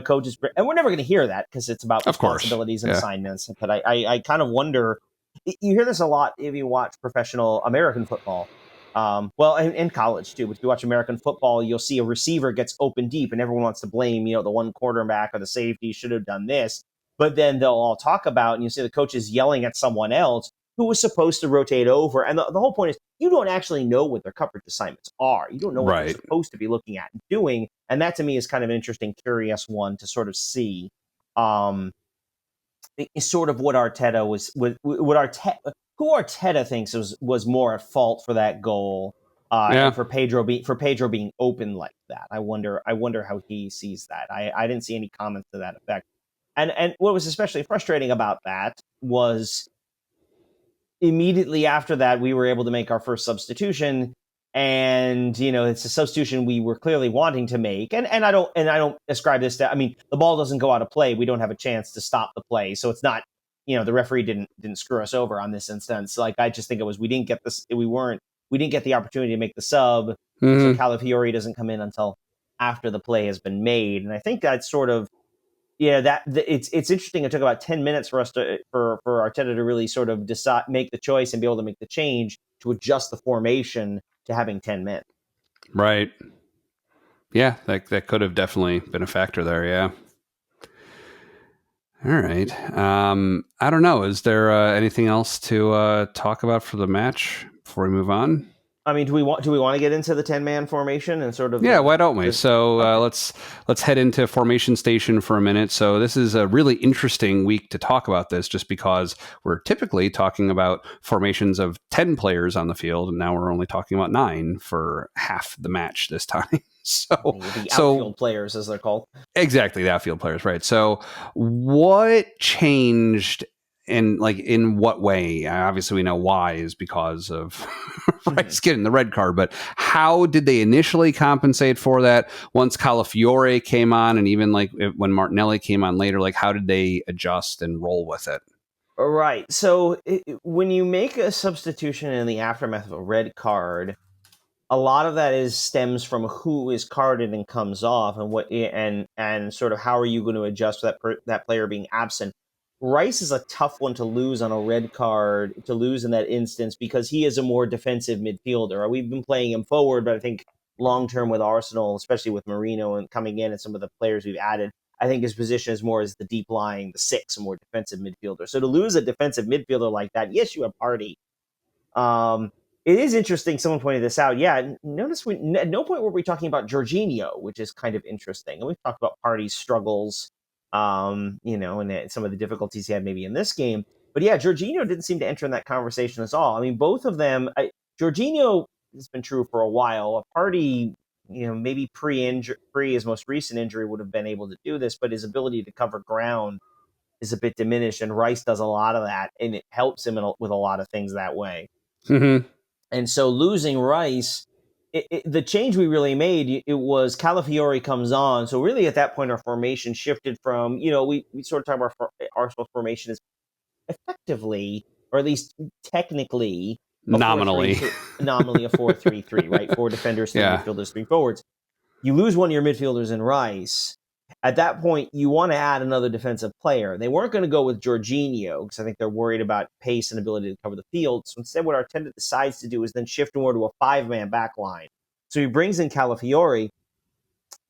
Speaker 2: coach's, and we're never going to hear that because it's about responsibilities and assignments. But I kind of wonder, you hear this a lot if you watch professional American football. In college too, but if you watch American football, you'll see a receiver gets open deep and everyone wants to blame, the one quarterback or the safety should have done this. But then they'll all talk about, and you see the coaches yelling at someone else who was supposed to rotate over. And the whole point is you don't actually know what their coverage assignments are. You don't know what they're supposed to be looking at and doing. And that to me is kind of an interesting, curious one to sort of see. Is sort of what Arteta who Arteta thinks was more at fault for that goal. And for Pedro being open like that. I wonder how he sees that. I didn't see any comments to that effect. And what was especially frustrating about that was immediately after that, we were able to make our first substitution, and it's a substitution we were clearly wanting to make. And I don't ascribe this to. I mean, the ball doesn't go out of play. We don't have a chance to stop the play, so it's not. The referee didn't screw us over on this instance. Like I just think it was we didn't get this. We didn't get the opportunity to make the sub. So Calafiori doesn't come in until after the play has been made, and I think that's sort of. It's interesting. It took about 10 minutes for us for Arteta to really sort of make the choice and be able to make the change to adjust the formation to having 10 men.
Speaker 1: Right. Yeah, that could have definitely been a factor there. Yeah. All right. I don't know. Is there anything else to talk about for the match before we move on?
Speaker 2: I mean, do we want to get into the 10-man formation and sort of?
Speaker 1: Yeah, why don't we? So let's head into formation station for a minute. So this is a really interesting week to talk about this, just because we're typically talking about formations of 10 players on the field, and now we're only talking about 9 for half the match this time.
Speaker 2: The outfield players, as they're called. Exactly,
Speaker 1: the outfield players, right? So what changed? And in what way? Obviously, we know why is because of Rice getting the red card. But how did they initially compensate for that? Once Calafiore came on, and even when Martinelli came on later, how did they adjust and roll with it?
Speaker 2: Right. So when you make a substitution in the aftermath of a red card, a lot of that stems from who is carded and comes off, and sort of how are you going to adjust for that player being absent. Rice is a tough one to lose on a red card, to lose in that instance, because he is a more defensive midfielder. We've been playing him forward, but I think long-term with Arsenal, especially with Marino and coming in and some of the players we've added, I think his position is more as the deep lying, the 6, a more defensive midfielder. So to lose a defensive midfielder like that, yes, you have Partey. It is interesting. Someone pointed this out. Yeah, notice at no point were we talking about Jorginho, which is kind of interesting. And we've talked about Partey's struggles, and some of the difficulties he had maybe in this game. But yeah, Jorginho didn't seem to enter in that conversation at all. I mean, both of them, Jorginho has been true for a while. Partey, maybe pre his most recent injury would have been able to do this, but his ability to cover ground is a bit diminished, and Rice does a lot of that, and it helps him with a lot of things that way.
Speaker 1: Mm-hmm.
Speaker 2: And so losing Rice the change we really made, it was Calafiori comes on. So really at that point, our formation shifted from, we sort of talk about Arsenal formation as effectively, or at least technically,
Speaker 1: Nominally.
Speaker 2: nominally a 4-3-3, right? 4 defenders, 3 midfielders, 3 forwards. You lose one of your midfielders in Rice. At that point, you want to add another defensive player. They weren't going to go with Jorginho because I think they're worried about pace and ability to cover the field. So instead, what Arteta decides to do is then shift more to a 5-man back line. So he brings in Calafiori,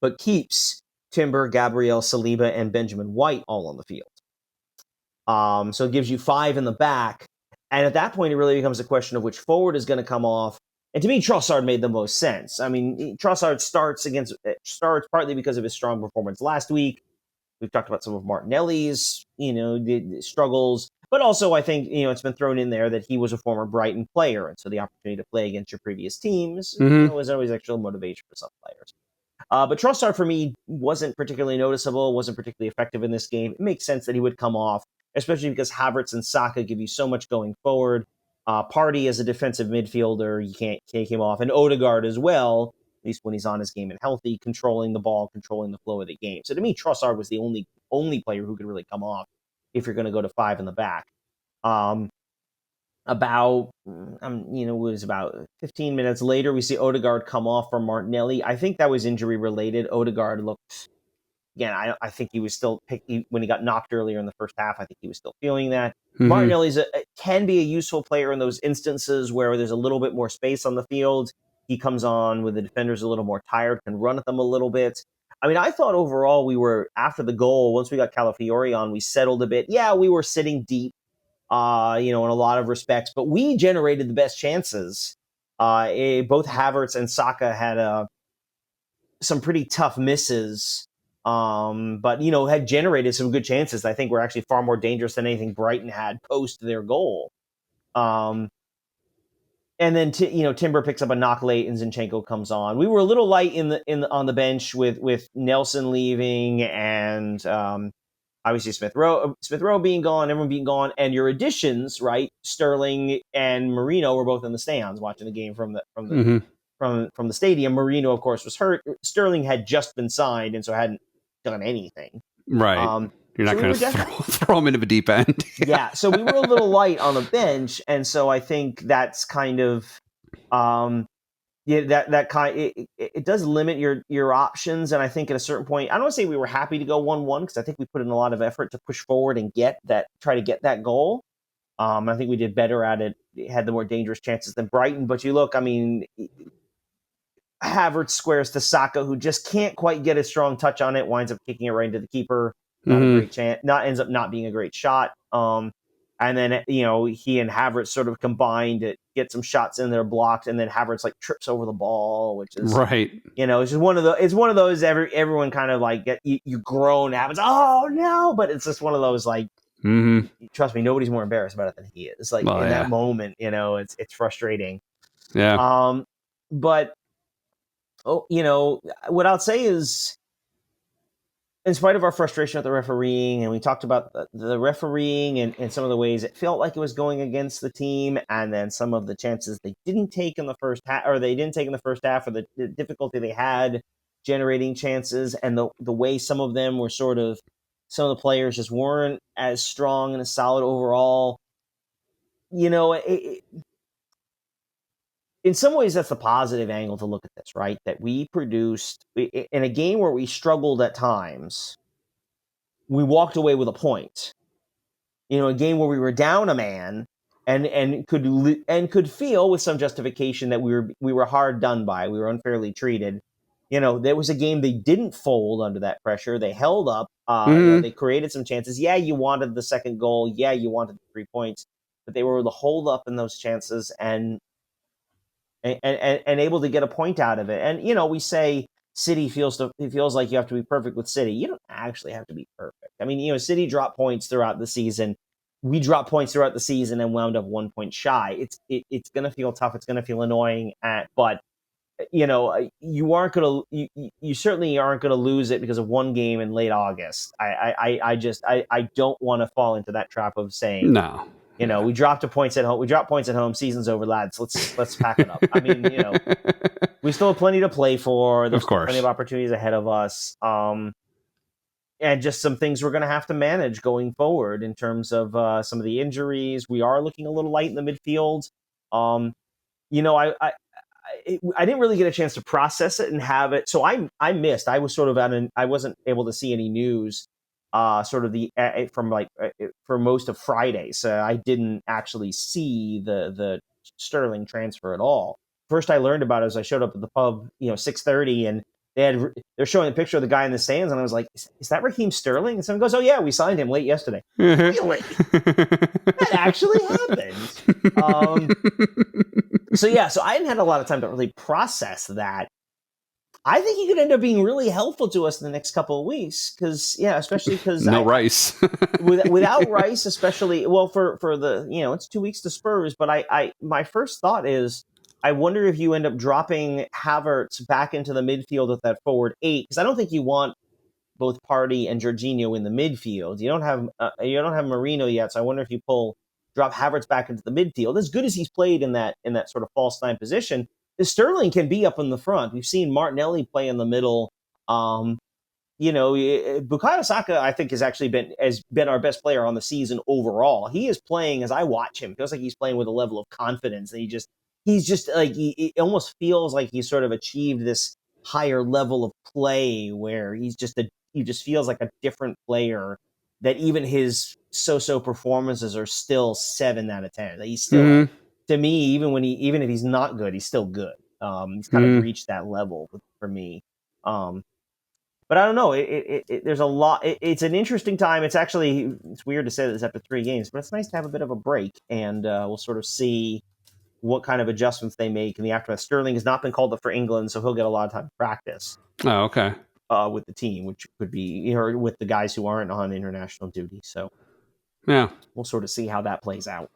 Speaker 2: but keeps Timber, Gabriel, Saliba, and Benjamin White all on the field. So it gives you 5 in the back. And at that point, it really becomes a question of which forward is going to come off. And to me, Trossard made the most sense. I mean, Trossard starts partly because of his strong performance last week. We've talked about some of Martinelli's, struggles. But also, I think, it's been thrown in there that he was a former Brighton player. And so the opportunity to play against your previous teams is always extra motivation for some players. But Trossard, for me, wasn't particularly noticeable, wasn't particularly effective in this game. It makes sense that he would come off, especially because Havertz and Saka give you so much going forward. Partey as a defensive midfielder, you can't take him off. And Odegaard as well, at least when he's on his game and healthy, controlling the ball, controlling the flow of the game. So to me, Trossard was the only player who could really come off if you're going to go to 5 in the back. It was about 15 minutes later, we see Odegaard come off for Martinelli. I think that was injury related. Odegaard looked, again, I think he was still, when he got knocked earlier in the first half, I think he was still feeling that. Martinelli can be a useful player in those instances where there's a little bit more space on the field. He comes on with the defenders a little more tired, can run at them a little bit. I mean, I thought overall we were, after the goal, once we got Calafiori on, we settled a bit. Yeah, we were sitting deep, in a lot of respects, but we generated the best chances. Both Havertz and Saka had some pretty tough misses, but had generated some good chances. I think were actually far more dangerous than anything Brighton had post their goal. And then Timber picks up a knock late, and Zinchenko comes on. We were a little light on the bench with Nelson leaving and obviously Smith Rowe being gone, everyone being gone, and your additions, right? Sterling and Marino were both in the stands watching the game from the stadium. Marino, of course, was hurt. Sterling had just been signed, and so hadn't done anything.
Speaker 1: Right. You're not going to throw him into the deep end.
Speaker 2: Yeah. So we were a little light on the bench, and so I think that's kind of it does limit your options. And I think at a certain point, I don't want to say we were happy to go 1-1 because I think we put in a lot of effort to push forward and try to get that goal. I think we did better at it, had the more dangerous chances than Brighton. But you look, I mean, Havertz squares to Saka, who just can't quite get a strong touch on it, winds up kicking it right into the keeper. Not a great chance. Ends up not being a great shot. And then, he and Havertz sort of combined to get some shots in there blocked, and then Havertz trips over the ball, which is
Speaker 1: right.
Speaker 2: It's just one of those everyone kind of you groan Havertz, oh no, but it's just one of those trust me, nobody's more embarrassed about it than he is. That moment, it's frustrating.
Speaker 1: Yeah.
Speaker 2: But what I'll say is, in spite of our frustration at the refereeing, and we talked about the refereeing and some of the ways it felt like it was going against the team, and then some of the chances they didn't take in the first half, or the difficulty they had generating chances, and the way some of the players just weren't as strong and as solid overall. In some ways, that's the positive angle to look at this, right? That we produced, in a game where we struggled at times, we walked away with a point. A game where we were down a man and could feel with some justification that we were hard done by, we were unfairly treated. There was a game they didn't fold under that pressure. They held up. They created some chances. Yeah, you wanted the second goal. Yeah, you wanted the 3 points, but they were able to hold up in those chances and able to get a point out of it. And, we say City feels like you have to be perfect with City. You don't actually have to be perfect. I mean, City dropped points throughout the season. We dropped points throughout the season and wound up 1 point shy. It's going to feel tough. It's going to feel annoying. But you certainly aren't going to lose it because of one game in late August. I don't want to fall into that trap of saying,
Speaker 1: no.
Speaker 2: We dropped points at home. We dropped points at home. Season's over, lads. Let's pack it up. I mean, we still have plenty to play for. There's plenty of opportunities ahead of us. And just some things we're going to have to manage going forward in terms of some of the injuries. We are looking a little light in the midfield. I didn't really get a chance to process it and have it. So I missed. I was sort of I wasn't able to see any news for most of Friday. So I didn't actually see the Sterling transfer at all. First I learned about it as I showed up at the pub, 6:30, and they're showing a picture of the guy in the stands, and I was like, is that Raheem Sterling? And someone goes, oh yeah, we signed him late yesterday. Really? That actually happened. So I hadn't had a lot of time to really process that. I think he could end up being really helpful to us in the next couple of weeks especially because
Speaker 1: no Rice.
Speaker 2: without Rice, especially for the it's 2 weeks to Spurs. But my first thought is, I wonder if you end up dropping Havertz back into the midfield with that forward 8, because I don't think you want both Partey and Jorginho in the midfield. You don't have Marino yet, so I wonder if you drop Havertz back into the midfield. As good as he's played in that sort of false 9 position, Sterling can be up in the front. We've seen Martinelli play in the middle. Bukayo Saka, I think, has been our best player on the season overall. He is playing, as I watch him, feels like he's playing with a level of confidence that he's just like, it almost feels like he's sort of achieved this higher level of play where he just feels like a different player, that even his so-so performances are still 7 out of 10. He's still, to me, even if he's not good, he's still good. He's kind of reached that level for me. But I don't know. There's a lot. It's an interesting time. It's weird to say this after 3 games, but it's nice to have a bit of a break, and we'll sort of see what kind of adjustments they make in the aftermath. Sterling has not been called up for England, so he'll get a lot of time to practice.
Speaker 1: Oh, okay.
Speaker 2: With the team, which could be, or with the guys who aren't on international duty. So
Speaker 1: yeah,
Speaker 2: we'll sort of see how that plays out.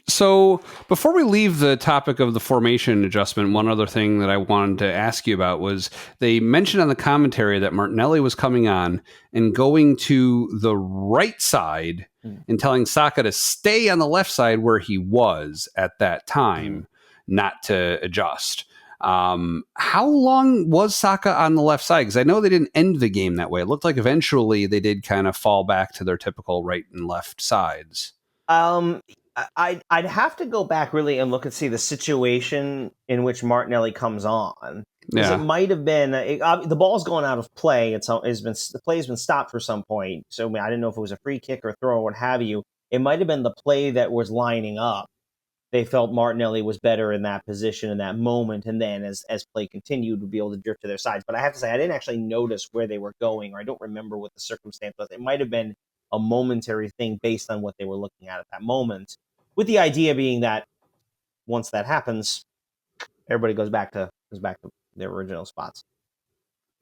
Speaker 1: So before we leave the topic of the formation adjustment, one other thing that I wanted to ask you about was they mentioned on the commentary that Martinelli was coming on and going to the right side and telling Saka to stay on the left side where he was at that time, not to adjust. How long was Saka on the left side? Because I know they didn't end the game that way. It looked like eventually they did kind of fall back to their typical right and left sides.
Speaker 2: I'd have to go back really and look and see the situation in which Martinelli comes on. Because it might have been the ball's going out of play. The play has been stopped for some point. So I didn't know if it was a free kick or throw or what have you. It might have been the play that was lining up. They felt Martinelli was better in that position in that moment, and then as play continued, would be able to drift to their sides. But I have to say, I didn't actually notice where they were going, or I don't remember what the circumstance was. It might have been a momentary thing based on what they were looking at that moment, with the idea being that once that happens, everybody goes back to their original spots.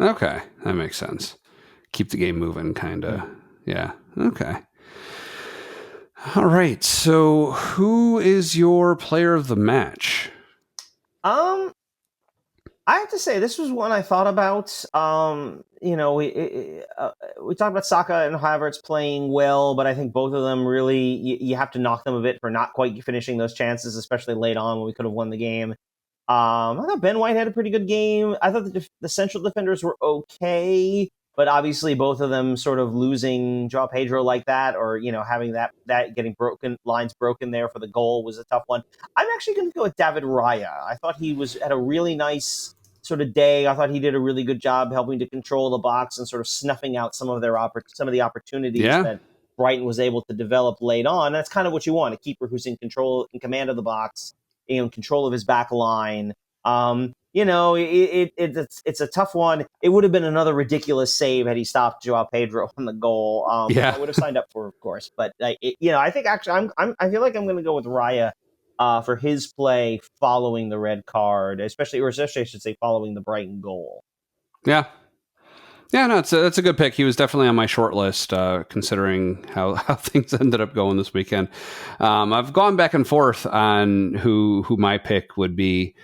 Speaker 1: Okay, that makes sense. Keep the game moving, kind of. Yeah. Okay. All right. So, who is your player of the match?
Speaker 2: I have to say, this was one I thought about. We talked about Saka and Havertz playing well, but I think both of them really, you have to knock them a bit for not quite finishing those chances, especially late on when we could have won the game. I thought Ben White had a pretty good game. I thought the central defenders were okay, but obviously both of them sort of losing João Pedro like that, or having that getting lines broken there for the goal was a tough one. I'm actually going to go with David Raya. I thought he had a really nice sort of day. I thought he did a really good job helping to control the box and sort of snuffing out some of the opportunities that Brighton was able to develop late on. That's kind of what you want, a keeper who's in command of the box, in control of his back line. It's a tough one. It would have been another ridiculous save had he stopped João Pedro on the goal. I would have signed up for, of course. But I think actually I feel like I'm going to go with Raya for his play following the red card, especially I should say following the Brighton goal. Yeah.
Speaker 1: Yeah, no, that's a good pick. He was definitely on my short list, considering how things ended up going this weekend. I've gone back and forth on who my pick would be.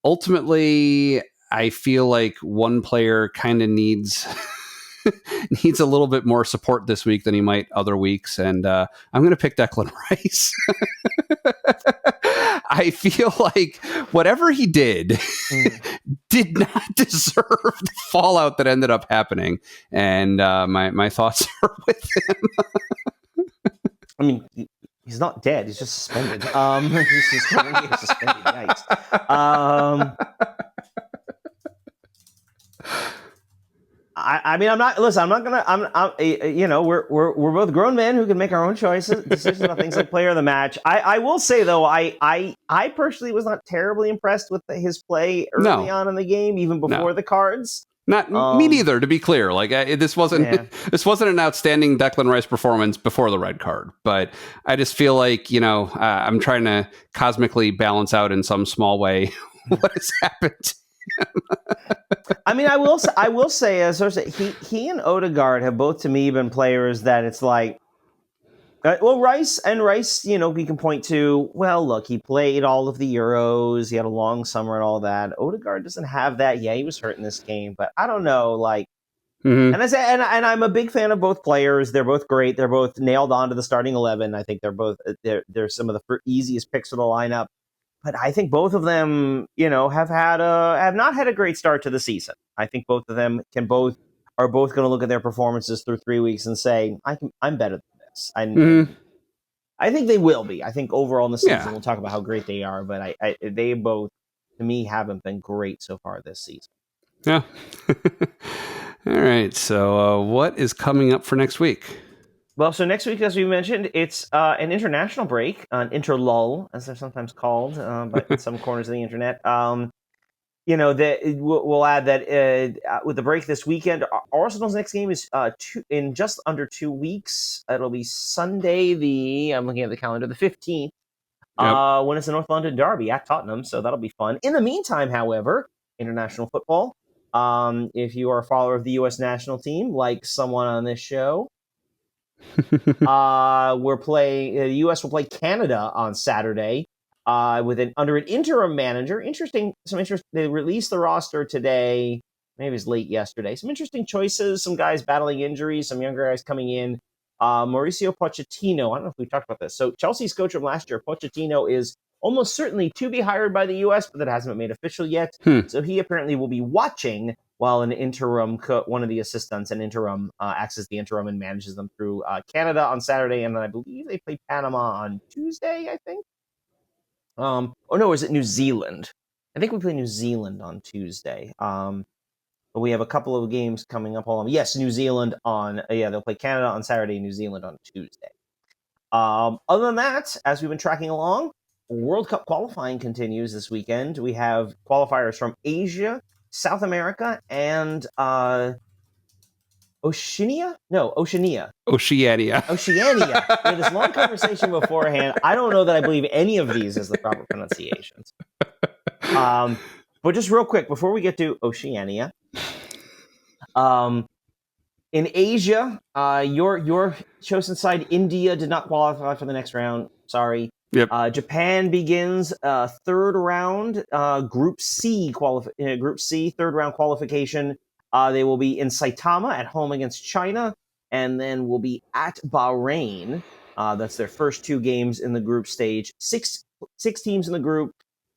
Speaker 1: Ultimately, I feel like one player kind of needs needs a little bit more support this week than he might other weeks, and I'm going to pick Declan Rice. I feel like whatever he did did not deserve the fallout that ended up happening, and my thoughts are with him.
Speaker 2: I mean, he's not dead. He's just suspended. He's just currently suspended. Yikes. I mean, I'm not. Listen, I'm not gonna. I'm. You know, we're both grown men who can make our own decisions about things like player of the match. I will say though, I personally was not terribly impressed with his play early on in the game, even before the cards.
Speaker 1: Not me neither. To be clear, like this wasn't an outstanding Declan Rice performance before the red card, but I just feel like I'm trying to cosmically balance out in some small way what has happened.
Speaker 2: I mean, I will say, he and Odegaard have both to me been players that it's like, Rice, we can point to, well, look, he played all of the Euros, he had a long summer and all that. Odegaard doesn't have that. Yeah, he was hurt in this game, but I don't know, like, and I say, and I'm a big fan of both players. They're both great. They're both nailed on to the starting 11. I think they're some of the easiest picks of the lineup. But I think both of them, have not had a great start to the season. I think both of them are both going to look at their performances through 3 weeks and say, I'm better than this. I think they will be. I think overall in the season, we'll talk about how great they are. But they both, to me, haven't been great so far this season.
Speaker 1: Yeah. All right. So what is coming up for next week?
Speaker 2: Well, so next week, as we mentioned, it's an international break, an interlull, as they're sometimes called, but in some corners of the internet. We'll add that with the break this weekend, Arsenal's next game is in just under 2 weeks. It'll be Sunday, I'm looking at the calendar, the 15th, when it's the North London derby at Tottenham, so that'll be fun. In the meantime, however, international football, if you are a follower of the U.S. national team, like someone on this show, the U.S. will play Canada on Saturday under an interim manager. They released the roster today. Maybe it was late yesterday. Some interesting choices. Some guys battling injuries. Some younger guys coming in. Mauricio Pochettino. I don't know if we talked about this. So Chelsea's coach from last year, Pochettino, is almost certainly to be hired by the U.S., but that hasn't been made official yet. So he apparently will be watching while an interim, one of the assistants, an interim, acts as the interim and manages them through Canada on Saturday, and then I believe they play Panama on Tuesday, I think. Is it New Zealand? I think we play New Zealand on Tuesday. But we have a couple of games coming up. Yes, New Zealand they'll play Canada on Saturday, New Zealand on Tuesday. Other than that, as we've been tracking along, World Cup qualifying continues this weekend. We have qualifiers from Asia, South America, and Oceania. We had this long conversation beforehand. I don't know that I believe any of these is the proper pronunciations. But just real quick, before we get to Oceania, in Asia, your chosen side, India, did not qualify for the next round. Sorry.
Speaker 1: Yep.
Speaker 2: Japan begins third round, Group C, third round qualification. They will be in Saitama at home against China, and then will be at Bahrain. That's their first 2 games in the group stage. Six teams in the group,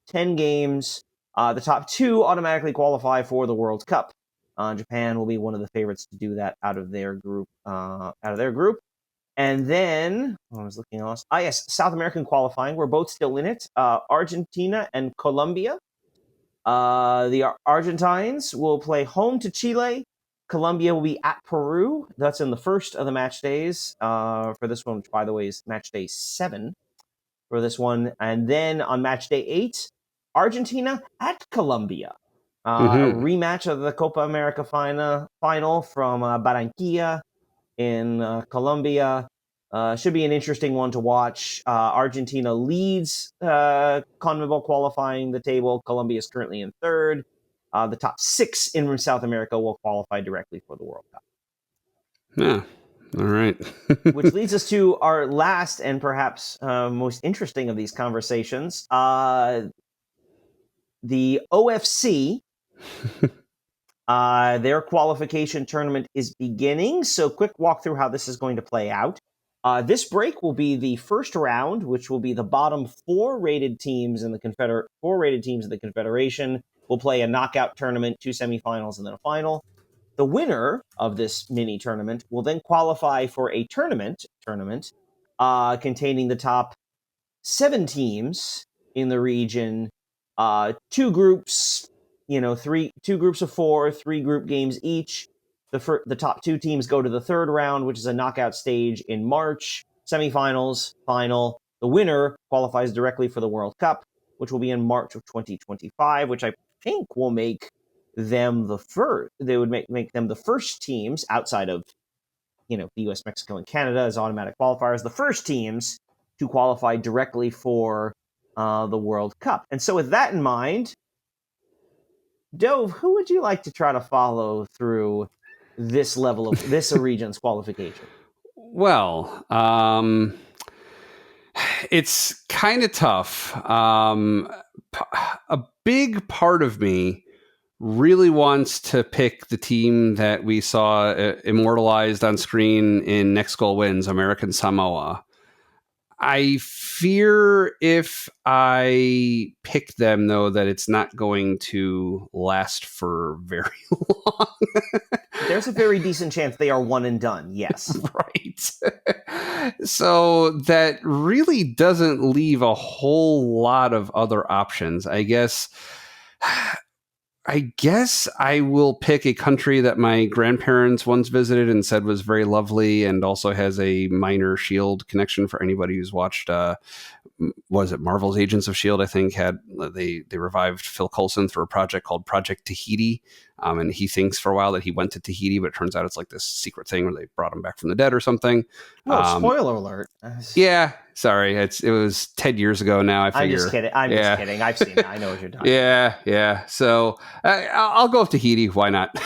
Speaker 2: 10 games. The top 2 automatically qualify for the World Cup. Japan will be one of the favorites to do that out of their group. And then, I was looking else. South American qualifying. We're both still in it. Argentina and Colombia. The Argentines will play home to Chile. Colombia will be at Peru. That's in the first of the match days for this one, which, by the way, is match day 7 for this one. And then on match day 8, Argentina at Colombia. A rematch of the Copa America final from Barranquilla in Colombia. Should be an interesting one to watch. Argentina leads CONMEBOL qualifying the table. Colombia is currently in third. The top 6 in South America will qualify directly for the World Cup.
Speaker 1: Yeah. All right.
Speaker 2: Which leads us to our last and perhaps most interesting of these conversations. The OFC Their qualification tournament is beginning. So quick walk through how this is going to play out. This break will be the first round, which will be the bottom four rated teams in the Confederation will play a knockout tournament, 2 semifinals, and then a final. The winner of this mini tournament will then qualify for a tournament containing the top 7 teams in the region, 2 groups, two groups of 4, 3 group games each. The top 2 teams go to the third round, which is a knockout stage in March, semifinals, final. The winner qualifies directly for the World Cup, which will be in March of 2025, which I think will make them the first. They would make them the first teams outside of, the US, Mexico, and Canada as automatic qualifiers, the first teams to qualify directly for the World Cup. And so with that in mind, Dove, who would you like to try to follow through this level of this region's qualification?
Speaker 1: Well, it's kind of tough. A big part of me really wants to pick the team that we saw immortalized on screen in Next Goal Wins, American Samoa. I fear if I pick them, though, that it's not going to last for very long.
Speaker 2: There's a very decent chance they are one and done, yes.
Speaker 1: Right. So that really doesn't leave a whole lot of other options. I guess I will pick a country that my grandparents once visited and said was very lovely and also has a minor Shield connection for anybody who's watched, was it Marvel's Agents of S.H.I.E.L.D., I think, they revived Phil Coulson through a project called Project Tahiti. And he thinks for a while that he went to Tahiti, but it turns out it's like this secret thing where they brought him back from the dead or something.
Speaker 2: No, spoiler alert.
Speaker 1: Yeah, sorry. It was 10 years ago now.
Speaker 2: I'm just kidding. Just kidding. I've seen it. I know what you're talking
Speaker 1: about. Yeah. So I'll go with Tahiti. Why not?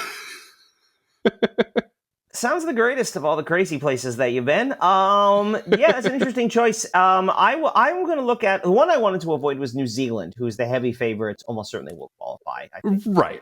Speaker 2: Sounds the greatest of all the crazy places that you've been. Yeah, that's an interesting choice. I'm going to look at the one I wanted to avoid was New Zealand, who is the heavy favorites. Almost certainly will qualify, I think.
Speaker 1: Right.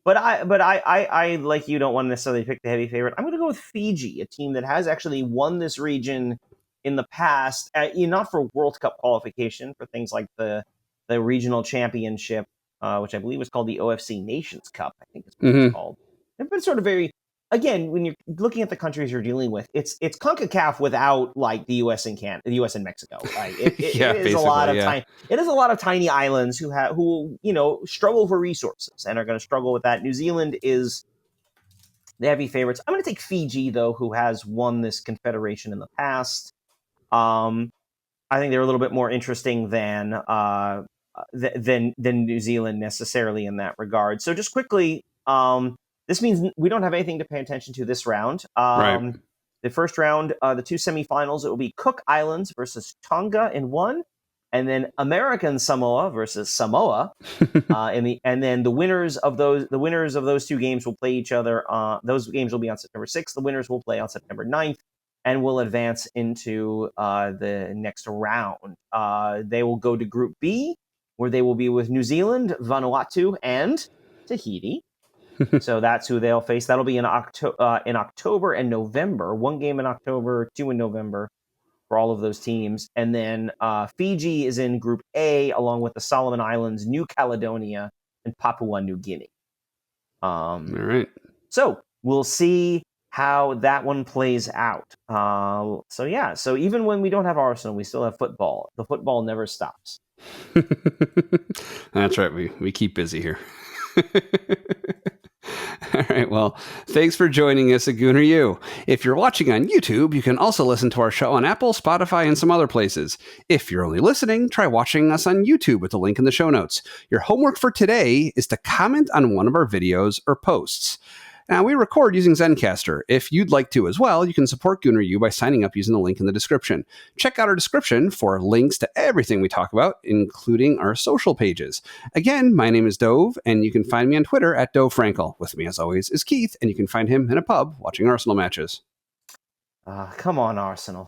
Speaker 2: But I like you don't want to necessarily pick the heavy favorite. I'm going to go with Fiji, a team that has actually won this region in the past, not for World Cup qualification, for things like the regional championship, which I believe was called the OFC Nations Cup. I think is what it's called. They've been sort of very. Again, when you're looking at the countries you're dealing with, it's CONCACAF without like the US and Mexico. Right? It is a lot of tiny. It is a lot of tiny islands who struggle for resources and are going to struggle with that. New Zealand is the heavy favorites. I'm going to take Fiji though, who has won this confederation in the past. I think they're a little bit more interesting than New Zealand necessarily in that regard. So just quickly. This means we don't have anything to pay attention to this round.
Speaker 1: Right.
Speaker 2: The first round, the 2 semifinals, it will be Cook Islands versus Tonga in one, and then American Samoa versus Samoa. And then the winners of those 2 games will play each other. Those games will be on September 6th. The winners will play on September 9th and will advance into the next round. They will go to Group B, where they will be with New Zealand, Vanuatu, and Tahiti. So that's who they'll face. That'll be in October and November. 1 game in October, 2 in November for all of those teams. And then Fiji is in Group A, along with the Solomon Islands, New Caledonia, and Papua New Guinea.
Speaker 1: All right.
Speaker 2: So we'll see how that one plays out. So even when we don't have Arsenal, we still have football. The football never stops.
Speaker 1: That's right. We keep busy here. All right. Well, thanks for joining us at Gooner U. If you're watching on YouTube, you can also listen to our show on Apple, Spotify, and some other places. If you're only listening, try watching us on YouTube with the link in the show notes. Your homework for today is to comment on one of our videos or posts. Now, we record using Zencastr. If you'd like to as well, you can support Gooner U by signing up using the link in the description. Check out our description for links to everything we talk about, including our social pages. Again, my name is Dove, and you can find me on Twitter at Dove Frankel. With me, as always, is Keith, and you can find him in a pub watching Arsenal matches.
Speaker 2: Come on, Arsenal.